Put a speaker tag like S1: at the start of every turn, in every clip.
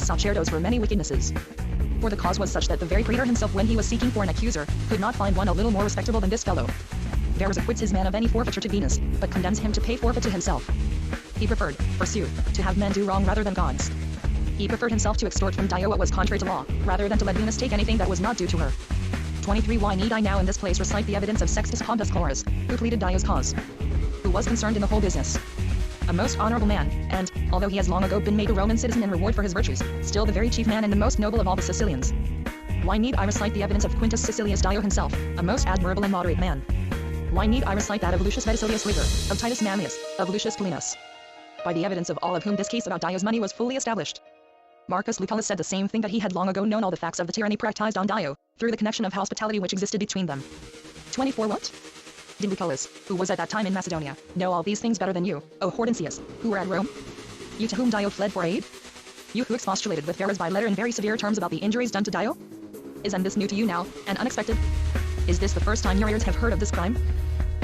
S1: sacerdos were many wickednesses. For the cause was such that the very praetor himself, when he was seeking for an accuser, could not find one a little more respectable than this fellow. Verus acquits his man of any forfeiture to Venus, but condemns him to pay forfeit to himself. He preferred, forsooth, to have men do wrong rather than gods. He preferred himself to extort from Dio what was contrary to law, rather than to let Venus take anything that was not due to her. 23. Why need I now in this place recite the evidence of Sextus Pompus Chlorus, who pleaded Dio's cause? Who was concerned in the whole business. A most honorable man, and, although he has long ago been made a Roman citizen in reward for his virtues, still the very chief man and the most noble of all the Sicilians. Why need I recite the evidence of Quintus Caecilius Dio himself, a most admirable and moderate man? Why need I recite that of Lucius Veticilius Liger, of Titus Manlius, of Lucius Paulinus? By the evidence of all of whom this case about Dio's money was fully established. Marcus Lucullus said the same thing, that he had long ago known all the facts of the tyranny practiced on Dio, through the connection of hospitality which existed between them. 24. What? Did Lucullus, who was at that time in Macedonia, know all these things better than you, O Hortensius, who were at Rome? You to whom Dio fled for aid? You who expostulated with Verus by letter in very severe terms about the injuries done to Dio? Isn't this new to you now, and unexpected? Is this the first time your ears have heard of this crime?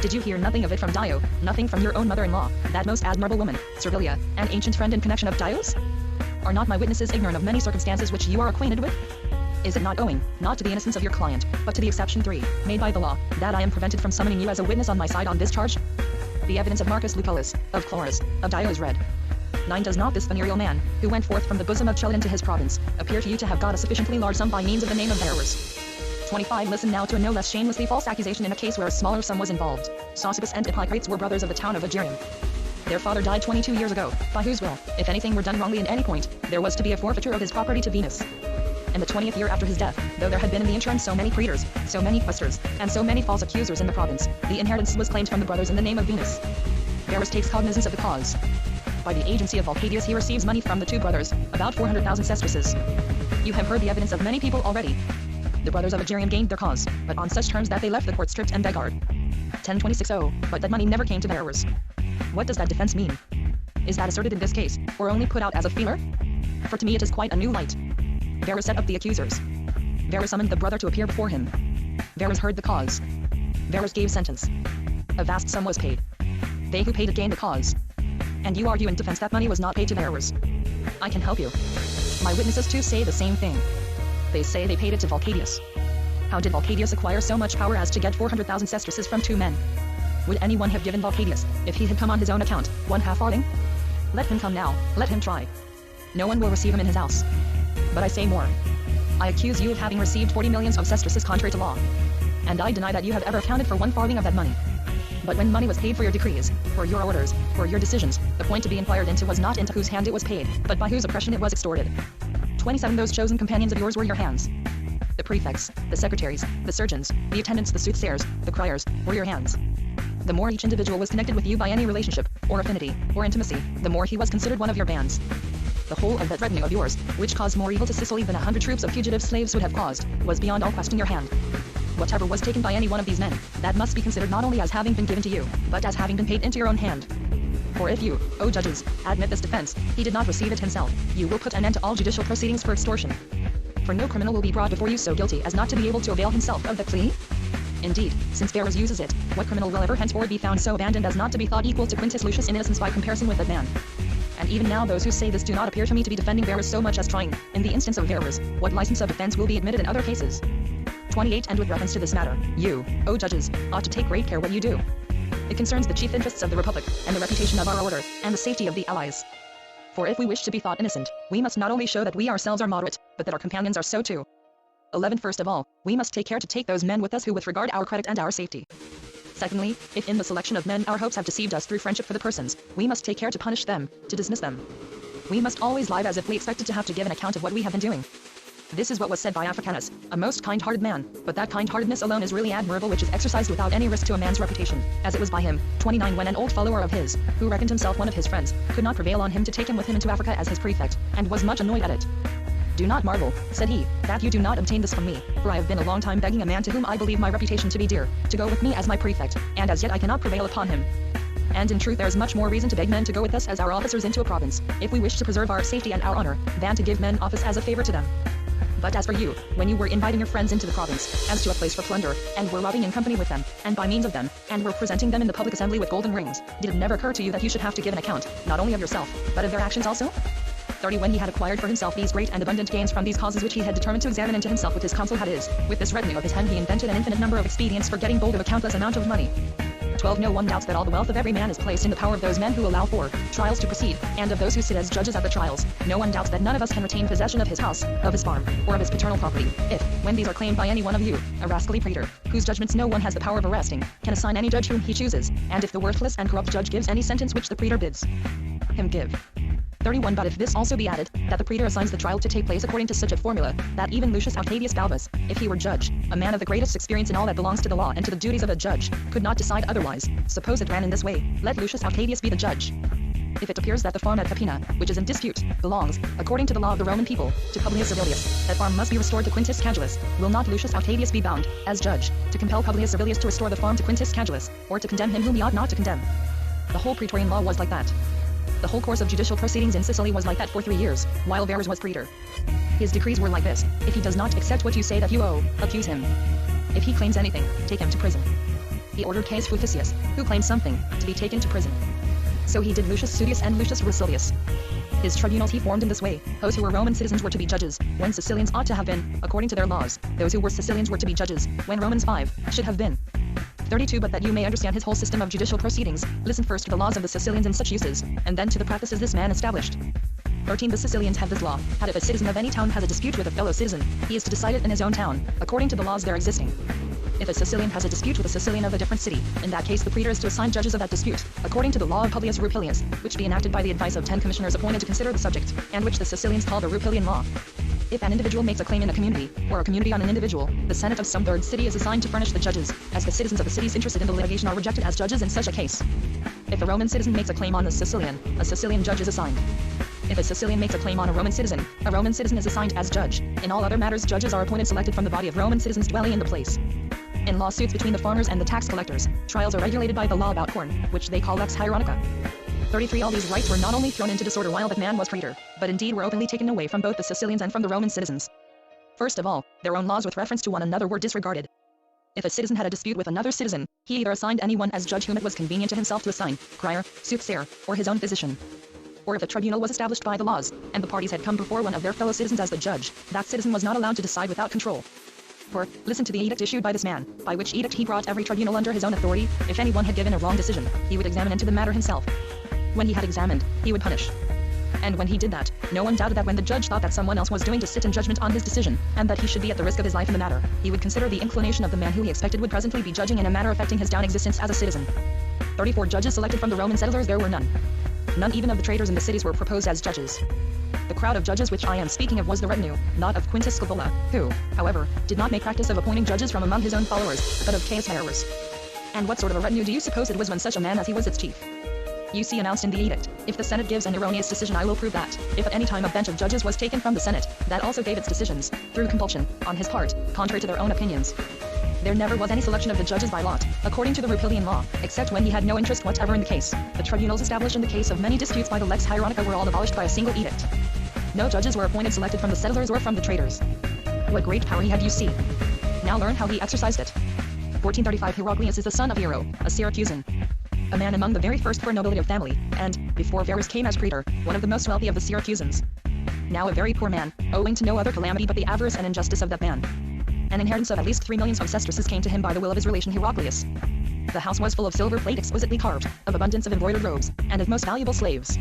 S1: Did you hear nothing of it from Dio, nothing from your own mother-in-law, that most admirable woman, Servilia, an ancient friend and connection of Dio's? Are not my witnesses ignorant of many circumstances which you are acquainted with? Is it not owing, not to the innocence of your client, but to the exception 3, made by the law, that I am prevented from summoning you as a witness on my side on this charge? The evidence of Marcus Lucullus, of Chlorus, of Dio is read. 9. Does not this venereal man, who went forth from the bosom of Chelid into his province, appear to you to have got a sufficiently large sum by means of the name of Verus? 25. Listen now to a no less shamelessly false accusation in a case where a smaller sum was involved. Saucippus and Hippocrates were brothers of the town of Agerium. Their father died 22 years ago, by whose will, if anything were done wrongly in any point, there was to be a forfeiture of his property to Venus. In the 20th year after his death, though there had been in the interim so many praetors, so many quaestors, and so many false accusers in the province, the inheritance was claimed from the brothers in the name of Venus. Verus takes cognizance of the cause. By the agency of Vulcadius he receives money from the two brothers, about 400,000 sesterces. You have heard the evidence of many people already. The brothers of Agerium gained their cause, but on such terms that they left the court stripped and beggared. 1026. But that money never came to Verus. What does that defense mean? Is that asserted in this case, or only put out as a feeler? For to me it is quite a new light. Verus set up the accusers. Verus summoned the brother to appear before him. Verus heard the cause. Verus gave sentence. A vast sum was paid. They who paid it gained the cause. And you argue in defense that money was not paid to Verus. I can help you. My witnesses too say the same thing. They say they paid it to Vulcadius. How did Vulcadius acquire so much power as to get 400,000 sesterces from two men? Would anyone have given Vulcadius, if he had come on his own account, 1/2 farthing? Let him come now, let him try. No one will receive him in his house. But I say more. I accuse you of having received 40 millions of sesterces contrary to law. And I deny that you have ever accounted for 1 farthing of that money. But when money was paid for your decrees, for your orders, for your decisions, the point to be inquired into was not into whose hand it was paid, but by whose oppression it was extorted. 27. Those chosen companions of yours were your hands. The prefects, the secretaries, the surgeons, the attendants, the soothsayers, the criers, were your hands. The more each individual was connected with you by any relationship, or affinity, or intimacy, the more he was considered one of your bands. The whole of that retinue of yours, which caused more evil to Sicily than 100 troops of fugitive slaves would have caused, was beyond all question your hand. Whatever was taken by any one of these men, that must be considered not only as having been given to you, but as having been paid into your own hand. For if you, O judges, admit this defense, he did not receive it himself, you will put an end to all judicial proceedings for extortion. For no criminal will be brought before you so guilty as not to be able to avail himself of the plea. Indeed, since Verus uses it, what criminal will ever henceforth be found so abandoned as not to be thought equal to Quintus Lucius in innocence by comparison with that man? And even now those who say this do not appear to me to be defending Verus so much as trying, in the instance of Verus, what license of defense will be admitted in other cases. 28. And with reference to this matter, you, O judges, ought to take great care what you do. It concerns the chief interests of the Republic, and the reputation of our order, and the safety of the allies. For if we wish to be thought innocent, we must not only show that we ourselves are moderate, but that our companions are so too. 11. First of all, we must take care to take those men with us who with regard our credit and our safety. Secondly, if in the selection of men our hopes have deceived us through friendship for the persons, we must take care to punish them, to dismiss them. We must always live as if we expected to have to give an account of what we have been doing. This is what was said by Africanus, a most kind-hearted man, but that kind-heartedness alone is really admirable which is exercised without any risk to a man's reputation, as it was by him. 29. When an old follower of his, who reckoned himself one of his friends, could not prevail on him to take him with him into Africa as his prefect, and was much annoyed at it. Do not marvel, said he, that you do not obtain this from me, for I have been a long time begging a man to whom I believe my reputation to be dear, to go with me as my prefect, and as yet I cannot prevail upon him. And in truth there is much more reason to beg men to go with us as our officers into a province, if we wish to preserve our safety and our honor, than to give men office as a favor to them. But as for you, when you were inviting your friends into the province, as to a place for plunder, and were robbing in company with them, and by means of them, and were presenting them in the public assembly with golden rings, did it never occur to you that you should have to give an account, not only of yourself, but of their actions also? 30 When he had acquired for himself these great and abundant gains from these causes which he had determined to examine into himself with his counsel, that is, with this retinue of his hand, he invented an infinite number of expedients for getting hold of a countless amount of money. 12 No one doubts that all the wealth of every man is placed in the power of those men who allow for trials to proceed, and of those who sit as judges at the trials. No one doubts that none of us can retain possession of his house, of his farm, or of his paternal property, if, when these are claimed by any one of you, a rascally praetor, whose judgments no one has the power of arresting, can assign any judge whom he chooses, and if the worthless and corrupt judge gives any sentence which the praetor bids him give. 31 But if this also be added, that the praetor assigns the trial to take place according to such a formula, that even Lucius Octavius Balbus, if he were judge, a man of the greatest experience in all that belongs to the law and to the duties of a judge, could not decide otherwise, suppose it ran in this way, let Lucius Octavius be the judge. If it appears that the farm at Capena, which is in dispute, belongs, according to the law of the Roman people, to Publius Servilius, that farm must be restored to Quintus Cadulus, will not Lucius Octavius be bound, as judge, to compel Publius Servilius to restore the farm to Quintus Cadulus, or to condemn him whom he ought not to condemn? The whole praetorian law was like that. The whole course of judicial proceedings in Sicily was like that for 3 years, while Verus was praetor. His decrees were like this: if he does not accept what you say that you owe, accuse him. If he claims anything, take him to prison. He ordered Caius Fuficius, who claimed something, to be taken to prison. So he did Lucius Sudius and Lucius Rusilius. His tribunals he formed in this way: those who were Roman citizens were to be judges, when Sicilians ought to have been, according to their laws; those who were Sicilians were to be judges, when Romans 5 should have been. 32 But that you may understand his whole system of judicial proceedings, listen first to the laws of the Sicilians in such uses, and then to the practices this man established. 13 The Sicilians have this law, that if a citizen of any town has a dispute with a fellow citizen, he is to decide it in his own town, according to the laws there existing. If a Sicilian has a dispute with a Sicilian of a different city, in that case the praetor is to assign judges of that dispute, according to the law of Publius Rupilius, which be enacted by the advice of 10 commissioners appointed to consider the subject, and which the Sicilians call the Rupilian law. If an individual makes a claim in a community, or a community on an individual, the Senate of some third city is assigned to furnish the judges, as the citizens of the cities interested in the litigation are rejected as judges in such a case. If a Roman citizen makes a claim on a Sicilian judge is assigned. If a Sicilian makes a claim on a Roman citizen is assigned as judge. In all other matters, judges are appointed selected from the body of Roman citizens dwelling in the place. In lawsuits between the farmers and the tax collectors, trials are regulated by the law about corn, which they call lex hieronica. 33 All these rights were not only thrown into disorder while that man was praetor, but indeed were openly taken away from both the Sicilians and from the Roman citizens. First of all, their own laws with reference to one another were disregarded. If a citizen had a dispute with another citizen, he either assigned anyone as judge whom it was convenient to himself to assign, crier, soothsayer, or his own physician. Or if a tribunal was established by the laws, and the parties had come before one of their fellow citizens as the judge, that citizen was not allowed to decide without control. For, listen to the edict issued by this man, by which edict he brought every tribunal under his own authority. If anyone had given a wrong decision, he would examine into the matter himself. When he had examined, he would punish. And when he did that, no one doubted that when the judge thought that someone else was doing to sit in judgment on his decision, and that he should be at the risk of his life in the matter, he would consider the inclination of the man who he expected would presently be judging in a matter affecting his down existence as a citizen. 34 Judges selected from the Roman settlers there were none. None even of the traders in the cities were proposed as judges. The crowd of judges which I am speaking of was the retinue, not of Quintus Scaevola, who, however, did not make practice of appointing judges from among his own followers, but of Caius Verus. And what sort of a retinue do you suppose it was when such a man as he was its chief? You see announced in the edict, if the Senate gives an erroneous decision I will prove that, if at any time a bench of judges was taken from the Senate, that also gave its decisions, through compulsion, on his part, contrary to their own opinions. There never was any selection of the judges by lot, according to the Rupilian law, except when he had no interest whatever in the case. The tribunals established in the case of many disputes by the lex hieronica were all abolished by a single edict. No judges were appointed selected from the settlers or from the traders. What great power he had, you see. Now learn how he exercised it. 1435 Heraclius is the son of Hiero, a Syracusan. A man among the very first for nobility of family, and, before Verus came as praetor, one of the most wealthy of the Syracusans. Now a very poor man, owing to no other calamity but the avarice and injustice of that man. An inheritance of at least 3 millions of sesterces came to him by the will of his relation Heraclius. The house was full of silver plate exquisitely carved, of abundance of embroidered robes, and of most valuable slaves.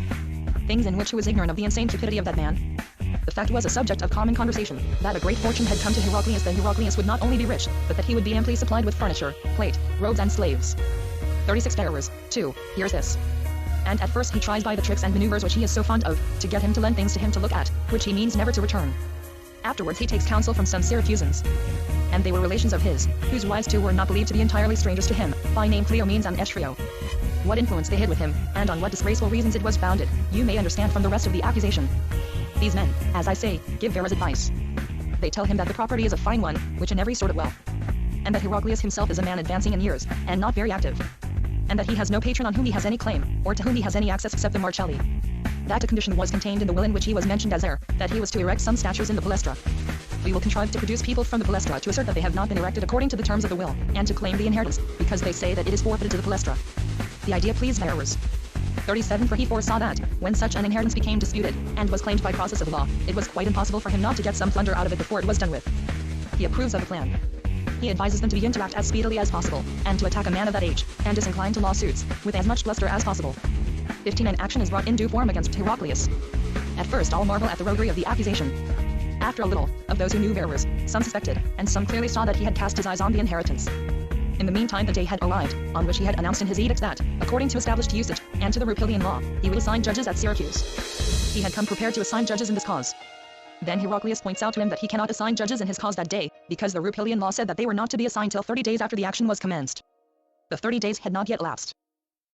S1: Things in which he was ignorant of the insane cupidity of that man. The fact was a subject of common conversation, that a great fortune had come to Heraclius, that Heraclius would not only be rich, but that he would be amply supplied with furniture, plate, robes and slaves. 36 Bearers, 2, here's this. And at first he tries by the tricks and maneuvers which he is so fond of, to get him to lend things to him to look at, which he means never to return. Afterwards he takes counsel from some Syracusans. And they were relations of his, whose wives too were not believed to be entirely strangers to him, by name Cleomenes and Eschrio. What influence they hid with him, and on what disgraceful reasons it was founded, you may understand from the rest of the accusation. These men, as I say, give Verus advice. They tell him that the property is a fine one, which in every sort of wealth. And that Heraclius himself is a man advancing in years, and not very active. And that he has no patron on whom he has any claim, or to whom he has any access except the Marcelli. That a condition was contained in the will in which he was mentioned as heir, that he was to erect some statues in the Palestra. We will contrive to produce people from the Palestra to assert that they have not been erected according to the terms of the will, and to claim the inheritance, because they say that it is forfeited to the Palestra. The idea pleased Verus. 37 For he foresaw that, when such an inheritance became disputed, and was claimed by process of law, it was quite impossible for him not to get some plunder out of it before it was done with. He approves of the plan. He advises them to begin to act as speedily as possible, and to attack a man of that age, and disinclined to lawsuits, with as much bluster as possible. 15 An action is brought in due form against Heraclius. At first all marvel at the roguery of the accusation. After a little, of those who knew Verus, some suspected, and some clearly saw that he had cast his eyes on the inheritance. In the meantime the day had arrived, on which he had announced in his edict that, according to established usage, and to the Rupilian law, he would assign judges at Syracuse. He had come prepared to assign judges in this cause. Then Heraclius points out to him that he cannot assign judges in his cause that day, because the Rupilian law said that they were not to be assigned till 30 days after the action was commenced. The 30 days had not yet lapsed.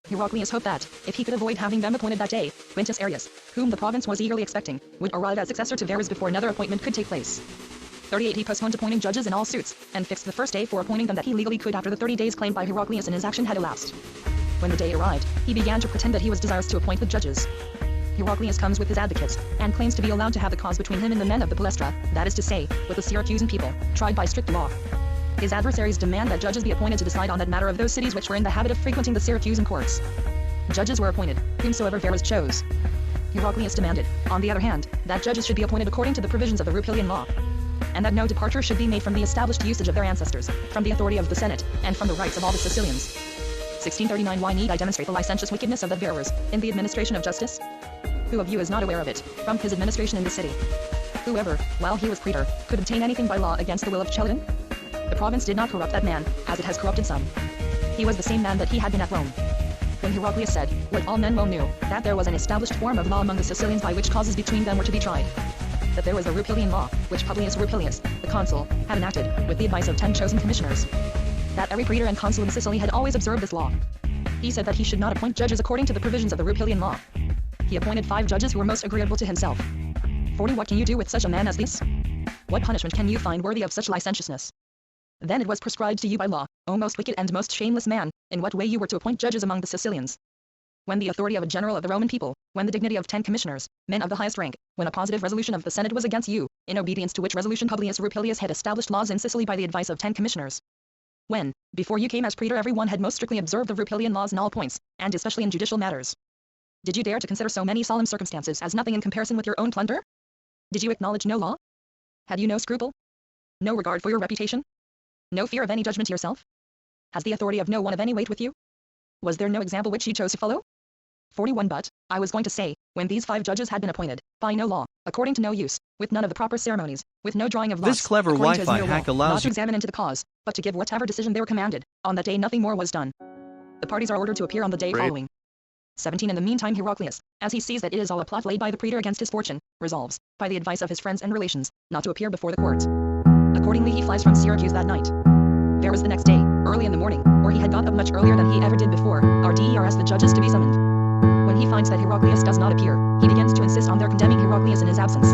S1: Heraclius hoped that, if he could avoid having them appointed that day, Quintus Arrius, whom the province was eagerly expecting, would arrive as successor to Verus before another appointment could take place. 38 He postponed appointing judges in all suits, and fixed the first day for appointing them that he legally could after the 30 days claimed by Heraclius in his action had elapsed. When the day arrived, he began to pretend that he was desirous to appoint the judges. Heraclius comes with his advocates, and claims to be allowed to have the cause between him and the men of the Palestra, that is to say, with the Syracusan people, tried by strict law. His adversaries demand that judges be appointed to decide on that matter of those cities which were in the habit of frequenting the Syracusan courts. Judges were appointed, whomsoever Verus chose. Heraclius demanded, on the other hand, that judges should be appointed according to the provisions of the Rupilian law, and that no departure should be made from the established usage of their ancestors, from the authority of the Senate, and from the rights of all the Sicilians. 1639 Why need I demonstrate the licentious wickedness of that Verus, in the administration of justice? Who of you is not aware of it, from his administration in the city? Whoever, while he was praetor, could obtain anything by law against the will of Chelidon? The province did not corrupt that man, as it has corrupted some. He was the same man that he had been at Rome. When Heraclius said, what all men well knew, that there was an established form of law among the Sicilians by which causes between them were to be tried. That there was the Rupilian law, which Publius Rupilius, the consul, had enacted, with the advice of 10 chosen commissioners. That every praetor and consul in Sicily had always observed this law. He said that he should not appoint judges according to the provisions of the Rupilian law. He appointed 5 judges who were most agreeable to himself. 40 What can you do with such a man as this? What punishment can you find worthy of such licentiousness? Then it was prescribed to you by law, O most wicked and most shameless man, in what way you were to appoint judges among the Sicilians. When the authority of a general of the Roman people, when the dignity of 10 commissioners, men of the highest rank, when a positive resolution of the Senate was against you, in obedience to which resolution Publius Rupilius had established laws in Sicily by the advice of 10 commissioners. When, before you came as praetor, everyone had most strictly observed the Rupilian laws in all points, and especially in judicial matters. Did you dare to consider so many solemn circumstances as nothing in comparison with your own plunder? Did you acknowledge no law? Had you no scruple? No regard for your reputation? No fear of any judgment yourself? Has the authority of no one of any weight with you? Was there no example which you chose to follow? 41 But, I was going to say, when these 5 judges had been appointed, by no law, according to no use, with none of the proper ceremonies, with no drawing of lots,
S2: This clever Wi-Fi hack allows
S1: not to examine into the cause, but to give whatever decision they were commanded, on that day nothing more was done. The parties are ordered to appear on the day following. 17 In the meantime Heraclius, as he sees that it is all a plot laid by the praetor against his fortune, resolves, by the advice of his friends and relations, not to appear before the court. Accordingly he flies from Syracuse that night. There was the next day, early in the morning, or he had got up much earlier than he ever did before, RDERS the judges to be summoned. When he finds that Heraclius does not appear, he begins to insist on their condemning Heraclius in his absence.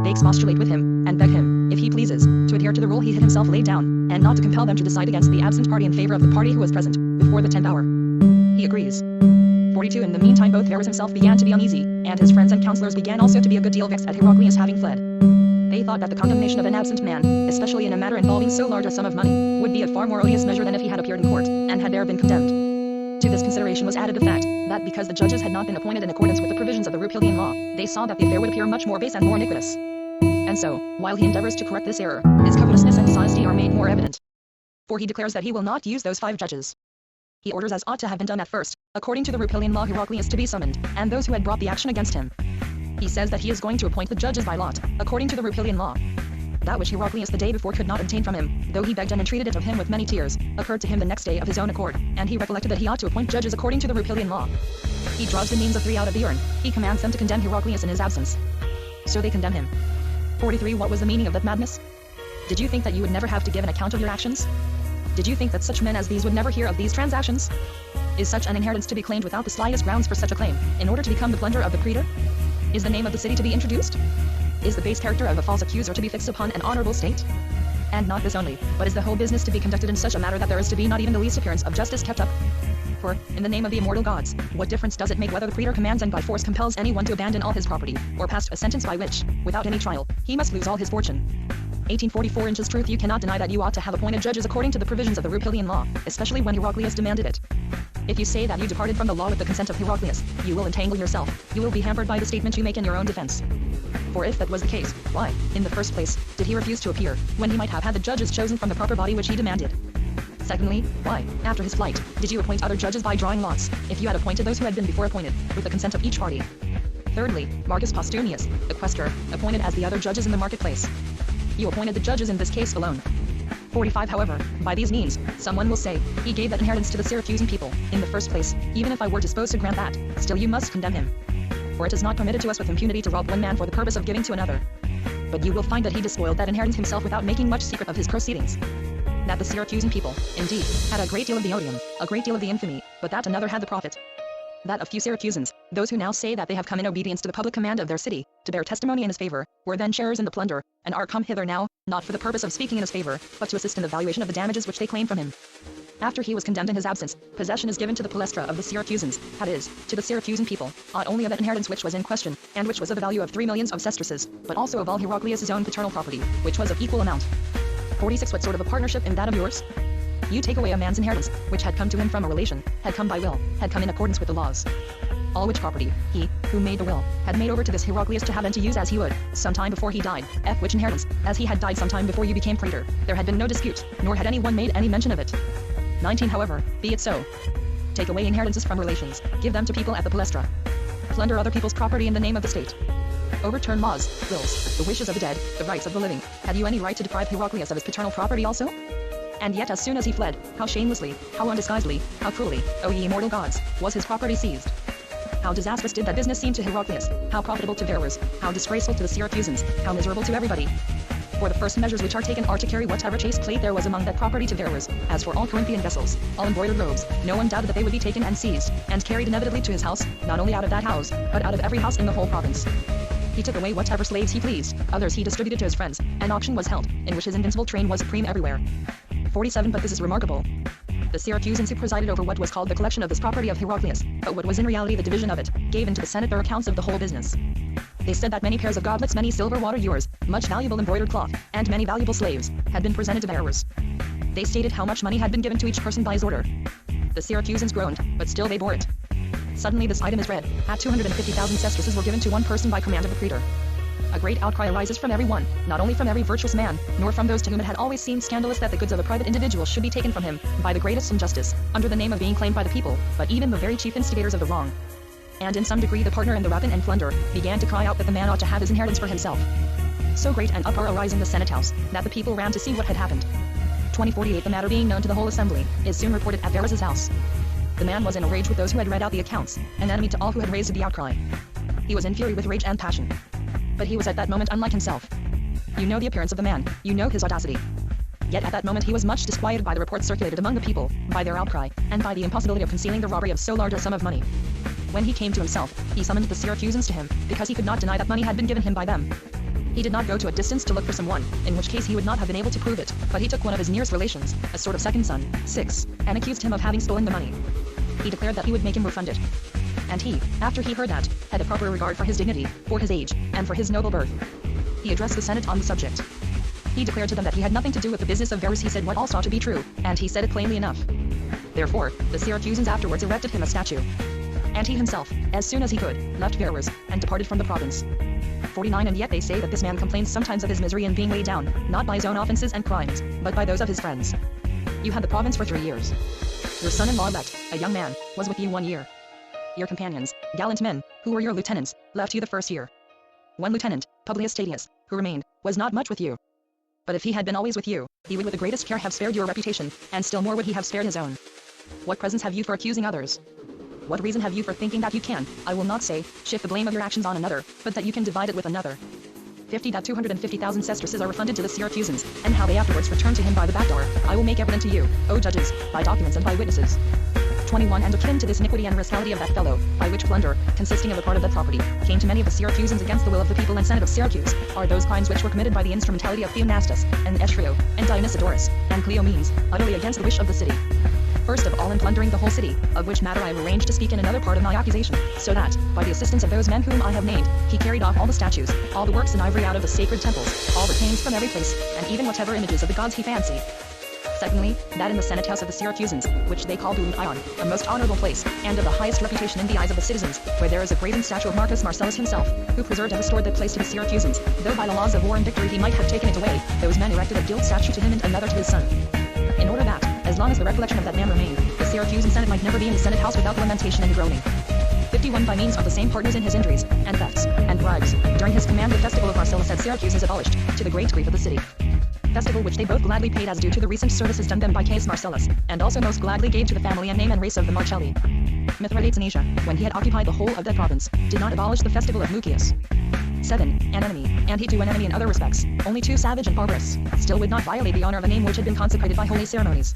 S1: They expostulate with him, and beg him, if he pleases, to adhere to the rule he had himself laid down, and not to compel them to decide against the absent party in favor of the party who was present, before the 10th hour. He agrees. 42 In the meantime both Verus himself began to be uneasy, and his friends and counselors began also to be a good deal vexed at Heraclius having fled. They thought that the condemnation of an absent man, especially in a matter involving so large a sum of money, would be a far more odious measure than if he had appeared in court, and had there been condemned. To this consideration was added the fact, that because the judges had not been appointed in accordance with the provisions of the Rupilian law, they saw that the affair would appear much more base and more iniquitous. And so, while he endeavors to correct this error, his covetousness and dishonesty are made more evident. For he declares that he will not use those 5 judges. He orders as ought to have been done at first, according to the Rupilian law Heraclius to be summoned, and those who had brought the action against him. He says that he is going to appoint the judges by lot, according to the Rupilian law. That which Heraclius the day before could not obtain from him, though he begged and entreated it of him with many tears, occurred to him the next day of his own accord, and he recollected that he ought to appoint judges according to the Rupilian law. He draws the names of 3 out of the urn, he commands them to condemn Heraclius in his absence. So they condemn him. 43 What was the meaning of that madness? Did you think that you would never have to give an account of your actions? Did you think that such men as these would never hear of these transactions? Is such an inheritance to be claimed without the slightest grounds for such a claim, in order to become the plunder of the praetor? Is the name of the city to be introduced? Is the base character of a false accuser to be fixed upon an honorable state? And not this only, but is the whole business to be conducted in such a manner that there is to be not even the least appearance of justice kept up? For, in the name of the immortal gods, what difference does it make whether the praetor commands and by force compels anyone to abandon all his property, or passed a sentence by which, without any trial, he must lose all his fortune? 1844 Inches truth you cannot deny that you ought to have appointed judges according to the provisions of the Rupilian law, especially when Heraclius demanded it. If you say that you departed from the law with the consent of Heraclius, you will entangle yourself. You will be hampered by the statement you make in your own defense. For if that was the case, why, in the first place, did he refuse to appear, when he might have had the judges chosen from the proper body which he demanded? Secondly, why, after his flight, did you appoint other judges by drawing lots, if you had appointed those who had been before appointed, with the consent of each party? Thirdly, Marcus Postunius, the quaestor, appointed as the other judges in the marketplace. You appointed the judges in this case alone. 45 However, by these means, someone will say, he gave that inheritance to the Syracusan people. In the first place, even if I were disposed to grant that, still you must condemn him. For it is not permitted to us with impunity to rob one man for the purpose of giving to another. But you will find that he despoiled that inheritance himself without making much secret of his proceedings. That the Syracusan people, indeed, had a great deal of the odium, a great deal of the infamy, but that another had the profit. That a few Syracusans, those who now say that they have come in obedience to the public command of their city, to bear testimony in his favor, were then sharers in the plunder, and are come hither now, not for the purpose of speaking in his favor, but to assist in the valuation of the damages which they claim from him. After he was condemned in his absence, possession is given to the Palestra of the Syracusans, that is, to the Syracusan people, not only of that inheritance which was in question, and which was of the value of 3 millions of sesterces, but also of all Heraclius' own paternal property, which was of equal amount. 46 What sort of a partnership in that of yours? You take away a man's inheritance, which had come to him from a relation, had come by will, had come in accordance with the laws. All which property, he, who made the will, had made over to this Heraclius to have and to use as he would, sometime before he died, which inheritance, as he had died sometime before you became praetor, there had been no dispute, nor had anyone made any mention of it. 19 However, be it so. Take away inheritances from relations, give them to people at the Palestra. Plunder other people's property in the name of the state. Overturn laws, wills, the wishes of the dead, the rights of the living. Had you any right to deprive Heraclius of his paternal property also? And yet as soon as he fled, how shamelessly, how undisguisedly, how cruelly, O ye immortal gods, was his property seized. How disastrous did that business seem to Heraclius, how profitable to bearers, how disgraceful to the Syracusans, how miserable to everybody. For the first measures which are taken are to carry whatever chaste plate there was among that property to bearers. As for all Corinthian vessels, all embroidered robes, no one doubted that they would be taken and seized, and carried inevitably to his house, not only out of that house, but out of every house in the whole province. He took away whatever slaves he pleased, others he distributed to his friends. An auction was held, in which his invincible train was supreme everywhere. 47 But this is remarkable. The Syracusans who presided over what was called the collection of this property of Heraclius, but what was in reality the division of it, gave into the Senate their accounts of the whole business. They said that many pairs of goblets, many silver water ewers, much valuable embroidered cloth, and many valuable slaves, had been presented to bearers. They stated how much money had been given to each person by his order. The Syracusans groaned, but still they bore it. Suddenly this item is read, at 250,000 sesterces were given to one person by command of the praetor. A great outcry arises from every one, not only from every virtuous man, nor from those to whom it had always seemed scandalous that the goods of a private individual should be taken from him, by the greatest injustice, under the name of being claimed by the people, but even the very chief instigators of the wrong. And in some degree the partner in the rapine and plunder, began to cry out that the man ought to have his inheritance for himself. So great an uproar arose in the Senate house, that the people ran to see what had happened. 2048 The matter being known to the whole assembly, is soon reported at Verus's house. The man was in a rage with those who had read out the accounts, an enemy to all who had raised the outcry. He was in fury with rage and passion. But he was at that moment unlike himself. You know the appearance of the man, you know his audacity. Yet at that moment he was much disquieted by the reports circulated among the people, by their outcry, and by the impossibility of concealing the robbery of so large a sum of money. When he came to himself, he summoned the Syracusans to him, because he could not deny that money had been given him by them. He did not go to a distance to look for someone, in which case he would not have been able to prove it, but he took one of his nearest relations, a sort of second son, 6, and accused him of having stolen the money. He declared that he would make him refund it. And he, after he heard that, had a proper regard for his dignity, for his age, and for his noble birth. He addressed the Senate on the subject. He declared to them that he had nothing to do with the business of Verus. He said what all saw to be true, and he said it plainly enough. Therefore, the Syracusans afterwards erected him a statue. And he himself, as soon as he could, left Verus, and departed from the province. 49 And yet they say that this man complains sometimes of his misery in being weighed down, not by his own offenses and crimes, but by those of his friends. You had the province for 3 years. Your son-in-law elect, a young man, was with you 1 year. Your companions, gallant men, who were your lieutenants, left you the first year. One lieutenant, Publius Statius, who remained, was not much with you. But if he had been always with you, he would with the greatest care have spared your reputation, and still more would he have spared his own. What presence have you for accusing others? What reason have you for thinking that you can, I will not say, shift the blame of your actions on another, but that you can divide it with another? 250,000 sesterces are refunded to the Syracusans, and how they afterwards return to him by the back door, I will make evident to you, O judges, by documents and by witnesses. 21 And akin to this iniquity and rascality of that fellow, by which plunder, consisting of a part of that property, came to many of the Syracusans against the will of the people and Senate of Syracuse, are those crimes which were committed by the instrumentality of Theomnastus, and Eschrio, and Dionysodorus, and Cleomenes, utterly against the wish of the city. First of all in plundering the whole city, of which matter I have arranged to speak in another part of my accusation, so that, by the assistance of those men whom I have named, he carried off all the statues, all the works in ivory out of the sacred temples, all the canes from every place, and even whatever images of the gods he fancied. Secondly, that in the Senate House of the Syracusans, which they call Boon Ion, a most honorable place, and of the highest reputation in the eyes of the citizens, where there is a brazen statue of Marcus Marcellus himself, who preserved and restored that place to the Syracusans, though by the laws of war and victory he might have taken it away, those men erected a gilt statue to him and another to his son. In order that, as long as the recollection of that man remained, the Syracusan Senate might never be in the Senate House without lamentation and groaning. 51 By means of the same partners in his injuries, and thefts, and bribes, during his command the festival of Marcellus at Syracuse is abolished, to the great grief of the city. Festival which they both gladly paid as due to the recent services done them by Caius Marcellus, and also most gladly gave to the family and name and race of the Marcelli. Mithridates in Asia, when he had occupied the whole of that province, did not abolish the festival of Mucius. 7. An enemy, and he too an enemy in other respects, only too savage and barbarous, still would not violate the honor of a name which had been consecrated by holy ceremonies.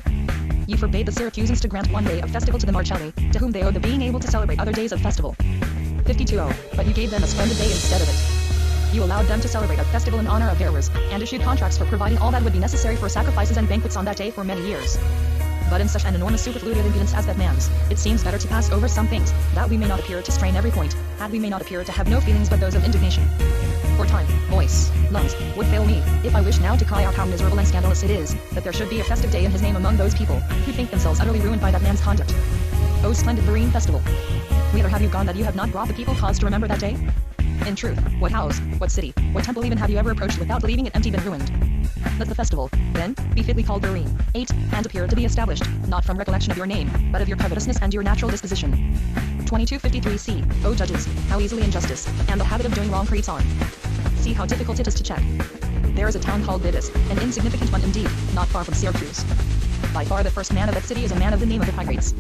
S1: You forbade the Syracusans to grant one day of festival to the Marcelli, to whom they owed the being able to celebrate other days of festival. 52. But you gave them a splendid day instead of it. You allowed them to celebrate a festival in honor of bearers, and issued contracts for providing all that would be necessary for sacrifices and banquets on that day for many years. But in such an enormous superfluity of impudence as that man's, it seems better to pass over some things, that we may not appear to strain every point, that we may not appear to have no feelings but those of indignation. For time, voice, lungs, would fail me, if I wish now to cry out how miserable and scandalous it is, that there should be a festive day in his name among those people, who think themselves utterly ruined by that man's conduct. O splendid Verrine festival! Whither have you gone that you have not brought the people cause to remember that day? In truth, what house, what city, what temple even have you ever approached without leaving it empty and ruined? Let the festival, then, be fitly called Verrine. 8. And appear to be established, not from recollection of your name, but of your covetousness and your natural disposition. 2253 C. O judges, how easily injustice, and the habit of doing wrong creeps on. See how difficult it is to check. There is a town called Bidus, an insignificant one indeed, not far from Syracuse. By far the first man of that city is a man of the name of Epicrates.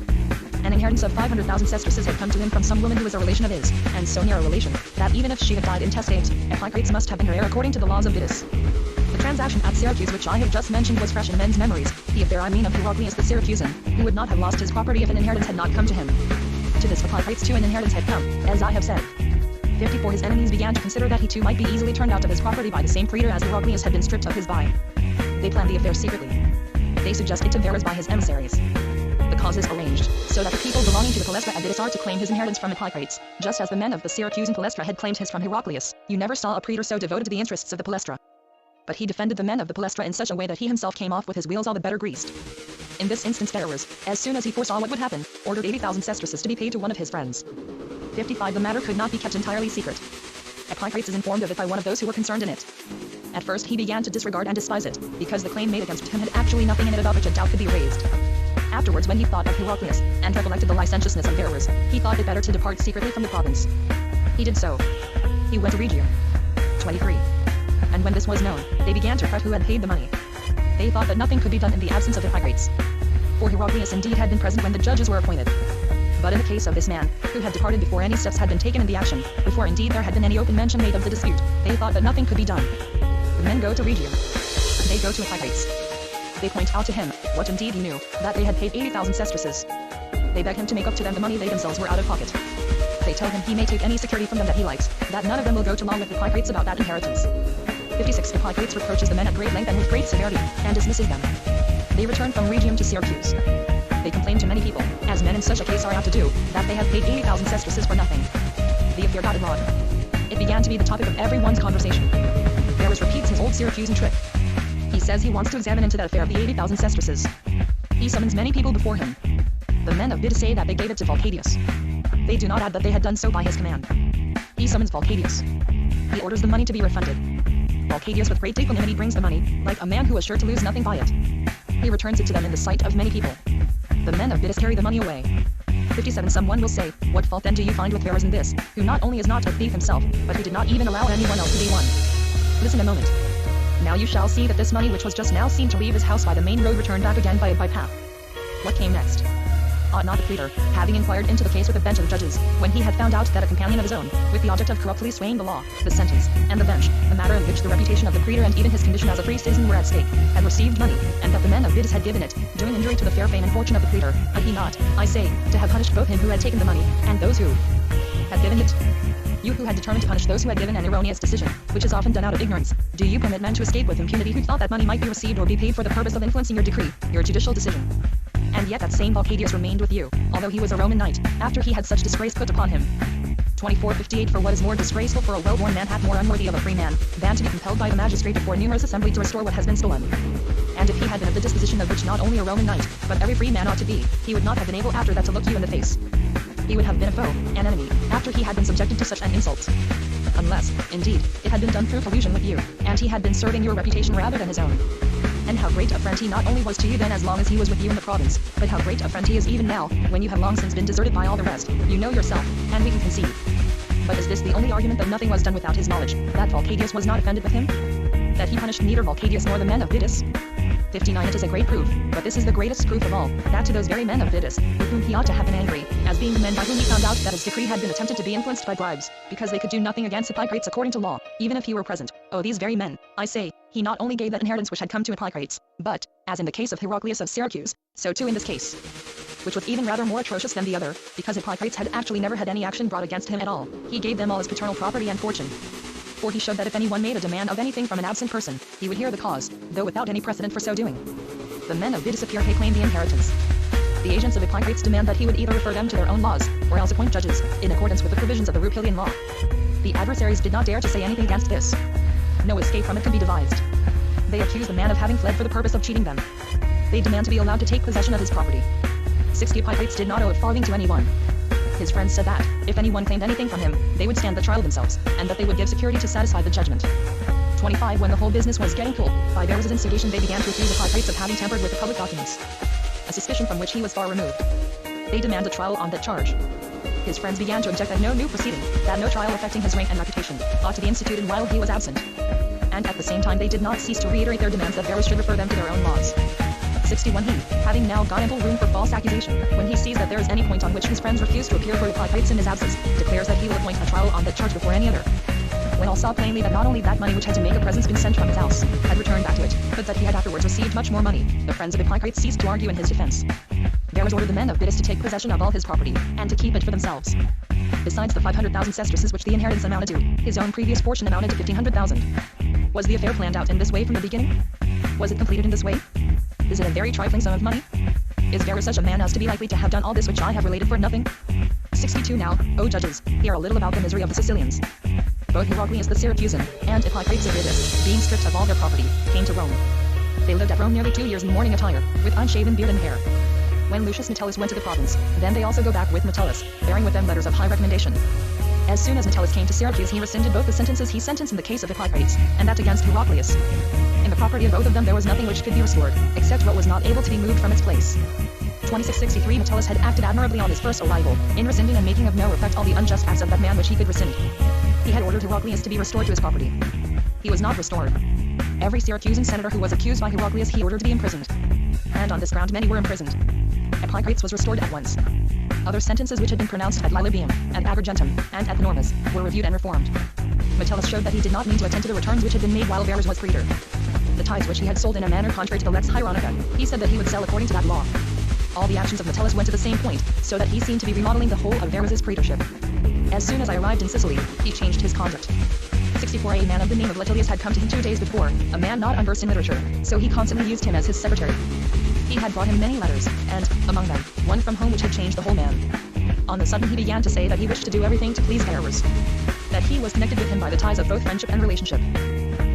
S1: An inheritance of 500,000 sesterces had come to him from some woman who was a relation of his, and so near a relation, that even if she had died intestate, Epicrates must have been her heir according to the laws of Bidus. The transaction at Syracuse which I have just mentioned was fresh in men's memories, the affair I mean of Heraclius the Syracusan, who would not have lost his property if an inheritance had not come to him. To this Epicrates too an inheritance had come, as I have said. 54 His enemies began to consider that he too might be easily turned out of his property by the same praetor as Heraclius had been stripped of his buy. They planned the affair secretly. They suggested to Verres by his emissaries. The cause is arranged, so that the people belonging to the Palestra at Bidus are to claim his inheritance from Epicrates, just as the men of the Syracusan Palestra had claimed his from Heraclius. You never saw a praetor so devoted to the interests of the Palestra. But he defended the men of the Palestra in such a way that he himself came off with his wheels all the better greased. In this instance Verres, as soon as he foresaw what would happen, ordered 80,000 sesterces to be paid to one of his friends. 55 The matter could not be kept entirely secret. Epicrates is informed of it by one of those who were concerned in it. At first he began to disregard and despise it, because the claim made against him had actually nothing in it about which a doubt could be raised. Afterwards when he thought of Heraclius, and recollected the licentiousness of Verres, he thought it better to depart secretly from the province. He did so. He went to Rhegium. 23. And when this was known, they began to fret who had paid the money. They thought that nothing could be done in the absence of Epicrates. For Heraclius indeed had been present when the judges were appointed. But in the case of this man, who had departed before any steps had been taken in the action, before indeed there had been any open mention made of the dispute, they thought that nothing could be done. The men go to Rhegium. They go to Epicrates. They point out to him, what indeed he knew, that they had paid 80,000 sesterces. They beg him to make up to them the money they themselves were out of pocket. They tell him he may take any security from them that he likes, that none of them will go to law with Epicrates about that inheritance. 56 Epicrates reproaches the men at great length and with great severity, and dismisses them. They return from Rhegium to Syracuse. They complain to many people, as men in such a case are apt to do, that they have paid 80,000 sesterces for nothing. The affair got abroad. It began to be the topic of everyone's conversation. Verres repeats his old Syracusan trick. He says he wants to examine into that affair of the 80,000 sesterces. He summons many people before him. The men of Bidus say that they gave it to Vulcadius. They do not add that they had done so by his command. He summons Vulcadius. He orders the money to be refunded. Vulcadius with great equanimity brings the money, like a man who is sure to lose nothing by it. He returns it to them in the sight of many people. The men of Bidus carry the money away. 57 Someone will say, what fault then do you find with Verres in this, who not only is not a thief himself, but who did not even allow anyone else to be one? Listen a moment. Now you shall see that this money which was just now seen to leave his house by the main road returned back again by a bypath. What came next? Ought not the praetor, having inquired into the case with a bench of judges, when he had found out that a companion of his own, with the object of corruptly swaying the law, the sentence, and the bench, a matter in which the reputation of the praetor and even his condition as a free citizen were at stake, had received money, and that the men of Bidus had given it, doing injury to the fair fame and fortune of the praetor, ought he not, I say, to have punished both him who had taken the money, and those who had given it? You who had determined to punish those who had given an erroneous decision, which is often done out of ignorance, do you permit men to escape with impunity who thought that money might be received or be paid for the purpose of influencing your decree, your judicial decision? And yet that same Vulcadius remained with you, although he was a Roman knight, after he had such disgrace put upon him. 2458 For what is more disgraceful for a well-born man hath more unworthy of a free man, than to be compelled by the magistrate before numerous assembly to restore what has been stolen. And if he had been of the disposition of which not only a Roman knight, but every free man ought to be, he would not have been able after that to look you in the face. He would have been a foe, an enemy, after he had been subjected to such an insult. Unless, indeed, it had been done through collusion with you, and he had been serving your reputation rather than his own. And how great a friend he not only was to you then as long as he was with you in the province, but how great a friend he is even now, when you have long since been deserted by all the rest, you know yourself, and we can conceive. But is this the only argument that nothing was done without his knowledge, that Volcadius was not offended with him? That he punished neither Volcadius nor the men of Vidus? 59 It is a great proof, but this is the greatest proof of all, that to those very men of Vidus, with whom he ought to have been angry, as being the men by whom he found out that his decree had been attempted to be influenced by bribes, because they could do nothing against Hippocrates according to law, even if he were present. Oh, these very men, I say, he not only gave that inheritance which had come to Hippocrates, but, as in the case of Heraclius of Syracuse, so too in this case. Which was even rather more atrocious than the other, because Hippocrates had actually never had any action brought against him at all. He gave them all his paternal property and fortune. For he showed that if anyone made a demand of anything from an absent person, he would hear the cause, though without any precedent for so doing. The men of Vidus appear to claim the inheritance. The agents of Hippocrates demand that he would either refer them to their own laws, or else appoint judges, in accordance with the provisions of the Rupilian law. The adversaries did not dare to say anything against this. No escape from it can be devised. They accuse the man of having fled for the purpose of cheating them. They demand to be allowed to take possession of his property. 60 Hippocrates did not owe a farthing to anyone. His friends said that, if anyone claimed anything from him, they would stand the trial themselves, and that they would give security to satisfy the judgment. 25 When the whole business was getting cool, by Verus' instigation they began to accuse Hippocrates of having tampered with the public documents. A suspicion from which he was far removed. They demand a trial on that charge. His friends began to object that no new proceeding, that no trial affecting his rank and reputation, ought to be instituted while he was absent. And at the same time they did not cease to reiterate their demands that Verus should refer them to their own laws. 61 He, having now got ample room for false accusation, when he sees that there is any point on which his friends refuse to appear for Hippocrates in his absence, declares that he will appoint a trial on that charge before any other. When all saw plainly that not only that money which had to make a presents been sent from his house, had returned back to it, but that he had afterwards received much more money, the friends of Hippocrates ceased to argue in his defense. Verus ordered the men of Vidus to take possession of all his property, and to keep it for themselves. Besides the 500,000 sesterces which the inheritance amounted to, his own previous fortune amounted to 1,500,000. Was the affair planned out in this way from the beginning? Was it completed in this way? Is it a very trifling sum of money? Is Verus such a man as to be likely to have done all this which I have related for nothing? 62 Now, O judges, hear a little about the misery of the Sicilians. Both Heraclius the Syracusan, and Hippocrates of Vidus, being stripped of all their property, came to Rome. They lived at Rome nearly 2 years in mourning attire, with unshaven beard and hair. When Lucius Metellus went to the province, then they also go back with Metellus, bearing with them letters of high recommendation. As soon as Metellus came to Syracuse he rescinded both the sentences he sentenced in the case of Hippocrates, and that against Heraclius. In the property of both of them there was nothing which could be restored, except what was not able to be moved from its place. 2663 Metellus had acted admirably on his first arrival, in rescinding and making of no effect all the unjust acts of that man which he could rescind. He had ordered Heraclius to be restored to his property. He was not restored. Every Syracusan senator who was accused by Heraclius he ordered to be imprisoned. And on this ground many were imprisoned. Hippocrates was restored at once. Other sentences which had been pronounced at Lilybaeum, and Agrigentum, and at Normus, were reviewed and reformed. Metellus showed that he did not mean to attend to the returns which had been made while Verus was praetor. The tithes which he had sold in a manner contrary to the Lex Hieronica, he said that he would sell according to that law. All the actions of Metellus went to the same point, so that he seemed to be remodeling the whole of Verus' praetorship. As soon as I arrived in Sicily, he changed his conduct. 64 A man of the name of Letilius had come to him 2 days before, a man not unversed in literature, so he constantly used him as his secretary. He had brought him many letters, and, among them, one from home which had changed the whole man. On the sudden he began to say that he wished to do everything to please Verus. That he was connected with him by the ties of both friendship and relationship.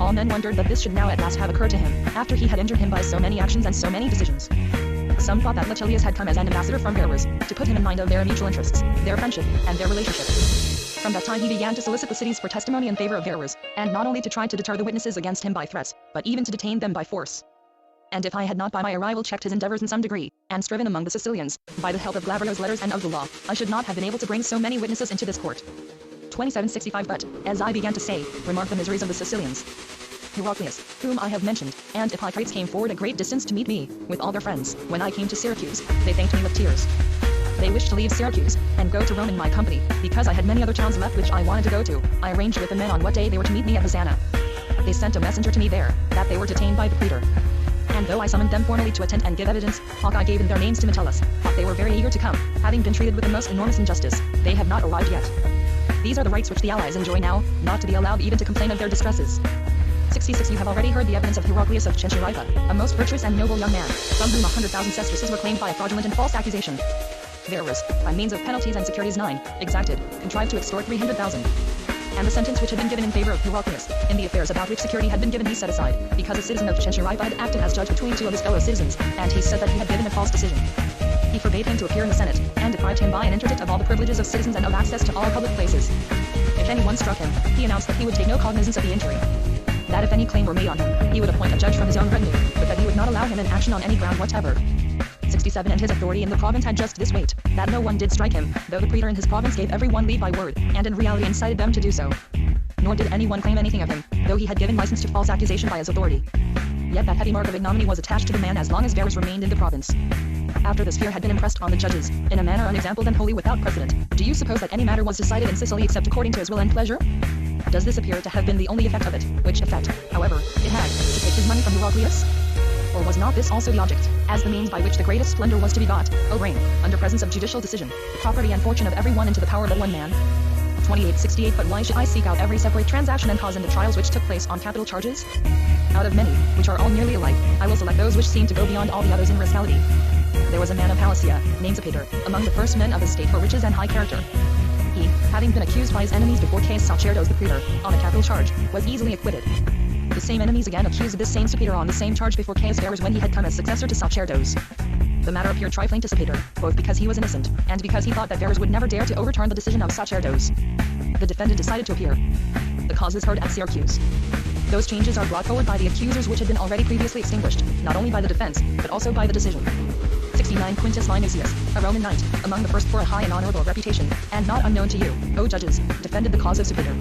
S1: All men wondered that this should now at last have occurred to him, after he had injured him by so many actions and so many decisions. Some thought that Letilius had come as an ambassador from Verus, to put him in mind of their mutual interests, their friendship, and their relationship. From that time he began to solicit the cities for testimony in favor of Verus, and not only to try to deter the witnesses against him by threats, but even to detain them by force. And if I had not by my arrival checked his endeavors in some degree, and striven among the Sicilians, by the help of Glabrio's letters and of the law, I should not have been able to bring so many witnesses into this court. 2765 But, as I began to say, remark the miseries of the Sicilians. Heraclius, whom I have mentioned, and Hippocrates came forward a great distance to meet me, with all their friends. When I came to Syracuse, they thanked me with tears. They wished to leave Syracuse, and go to Rome in my company, because I had many other towns left which I wanted to go to. I arranged with the men on what day they were to meet me at Visana. They sent a messenger to me there, that they were detained by the praetor. And though I summoned them formally to attend and give evidence, I gave in their names to Metellus. They were very eager to come, having been treated with the most enormous injustice. They have not arrived yet. These are the rights which the allies enjoy now, not to be allowed even to complain of their distresses. 66 You have already heard the evidence of Heraclius of Chencheripa, a most virtuous and noble young man, from whom 100,000 sesterces were claimed by a fraudulent and false accusation. Verus, by means of penalties and securities 9, exacted, contrived to extort 300,000. And the sentence which had been given in favor of Heraclius, in the affairs about which security had been given he set aside, because a citizen of Cheshire had acted as judge between two of his fellow citizens, and he said that he had given a false decision. He forbade him to appear in the Senate, and deprived him by an interdict of all the privileges of citizens and of access to all public places. If anyone struck him, he announced that he would take no cognizance of the injury. That if any claim were made on him, he would appoint a judge from his own retinue, but that he would not allow him in action on any ground whatever. 67 And his authority in the province had just this weight, that no one did strike him, though the praetor in his province gave every one leave by word, and in reality incited them to do so. Nor did anyone claim anything of him, though he had given license to false accusation by his authority. Yet that heavy mark of ignominy was attached to the man as long as Verus remained in the province. After this fear had been impressed on the judges, in a manner unexampled and wholly without precedent, do you suppose that any matter was decided in Sicily except according to his will and pleasure? Does this appear to have been the only effect of it, which effect, however, it had, to take his money from Heraclius? Or was not this also the object, as the means by which the greatest splendor was to be got, O reign, under presence of judicial decision, the property and fortune of every one into the power of one man? 2868 But why should I seek out every separate transaction and cause in the trials which took place on capital charges? Out of many, which are all nearly alike, I will select those which seem to go beyond all the others in riskality. There was a man of Palacia, named Sopater, among the first men of his state for riches and high character. He, having been accused by his enemies before Caius Sacerdos the praetor, on a capital charge, was easily acquitted. The same enemies again accused this same Sopater on the same charge before Caius Verus when he had come as successor to Sacerdos. The matter appeared trifling to Sopater, both because he was innocent, and because he thought that Verus would never dare to overturn the decision of Sacerdos. The defendant decided to appear. The cause is heard at Syracuse. Those changes are brought forward by the accusers which had been already previously extinguished, not only by the defense, but also by the decision. 69 Quintus Minucius, a Roman knight, among the first for a high and honorable reputation, and not unknown to you, O judges, defended the cause of Sopater.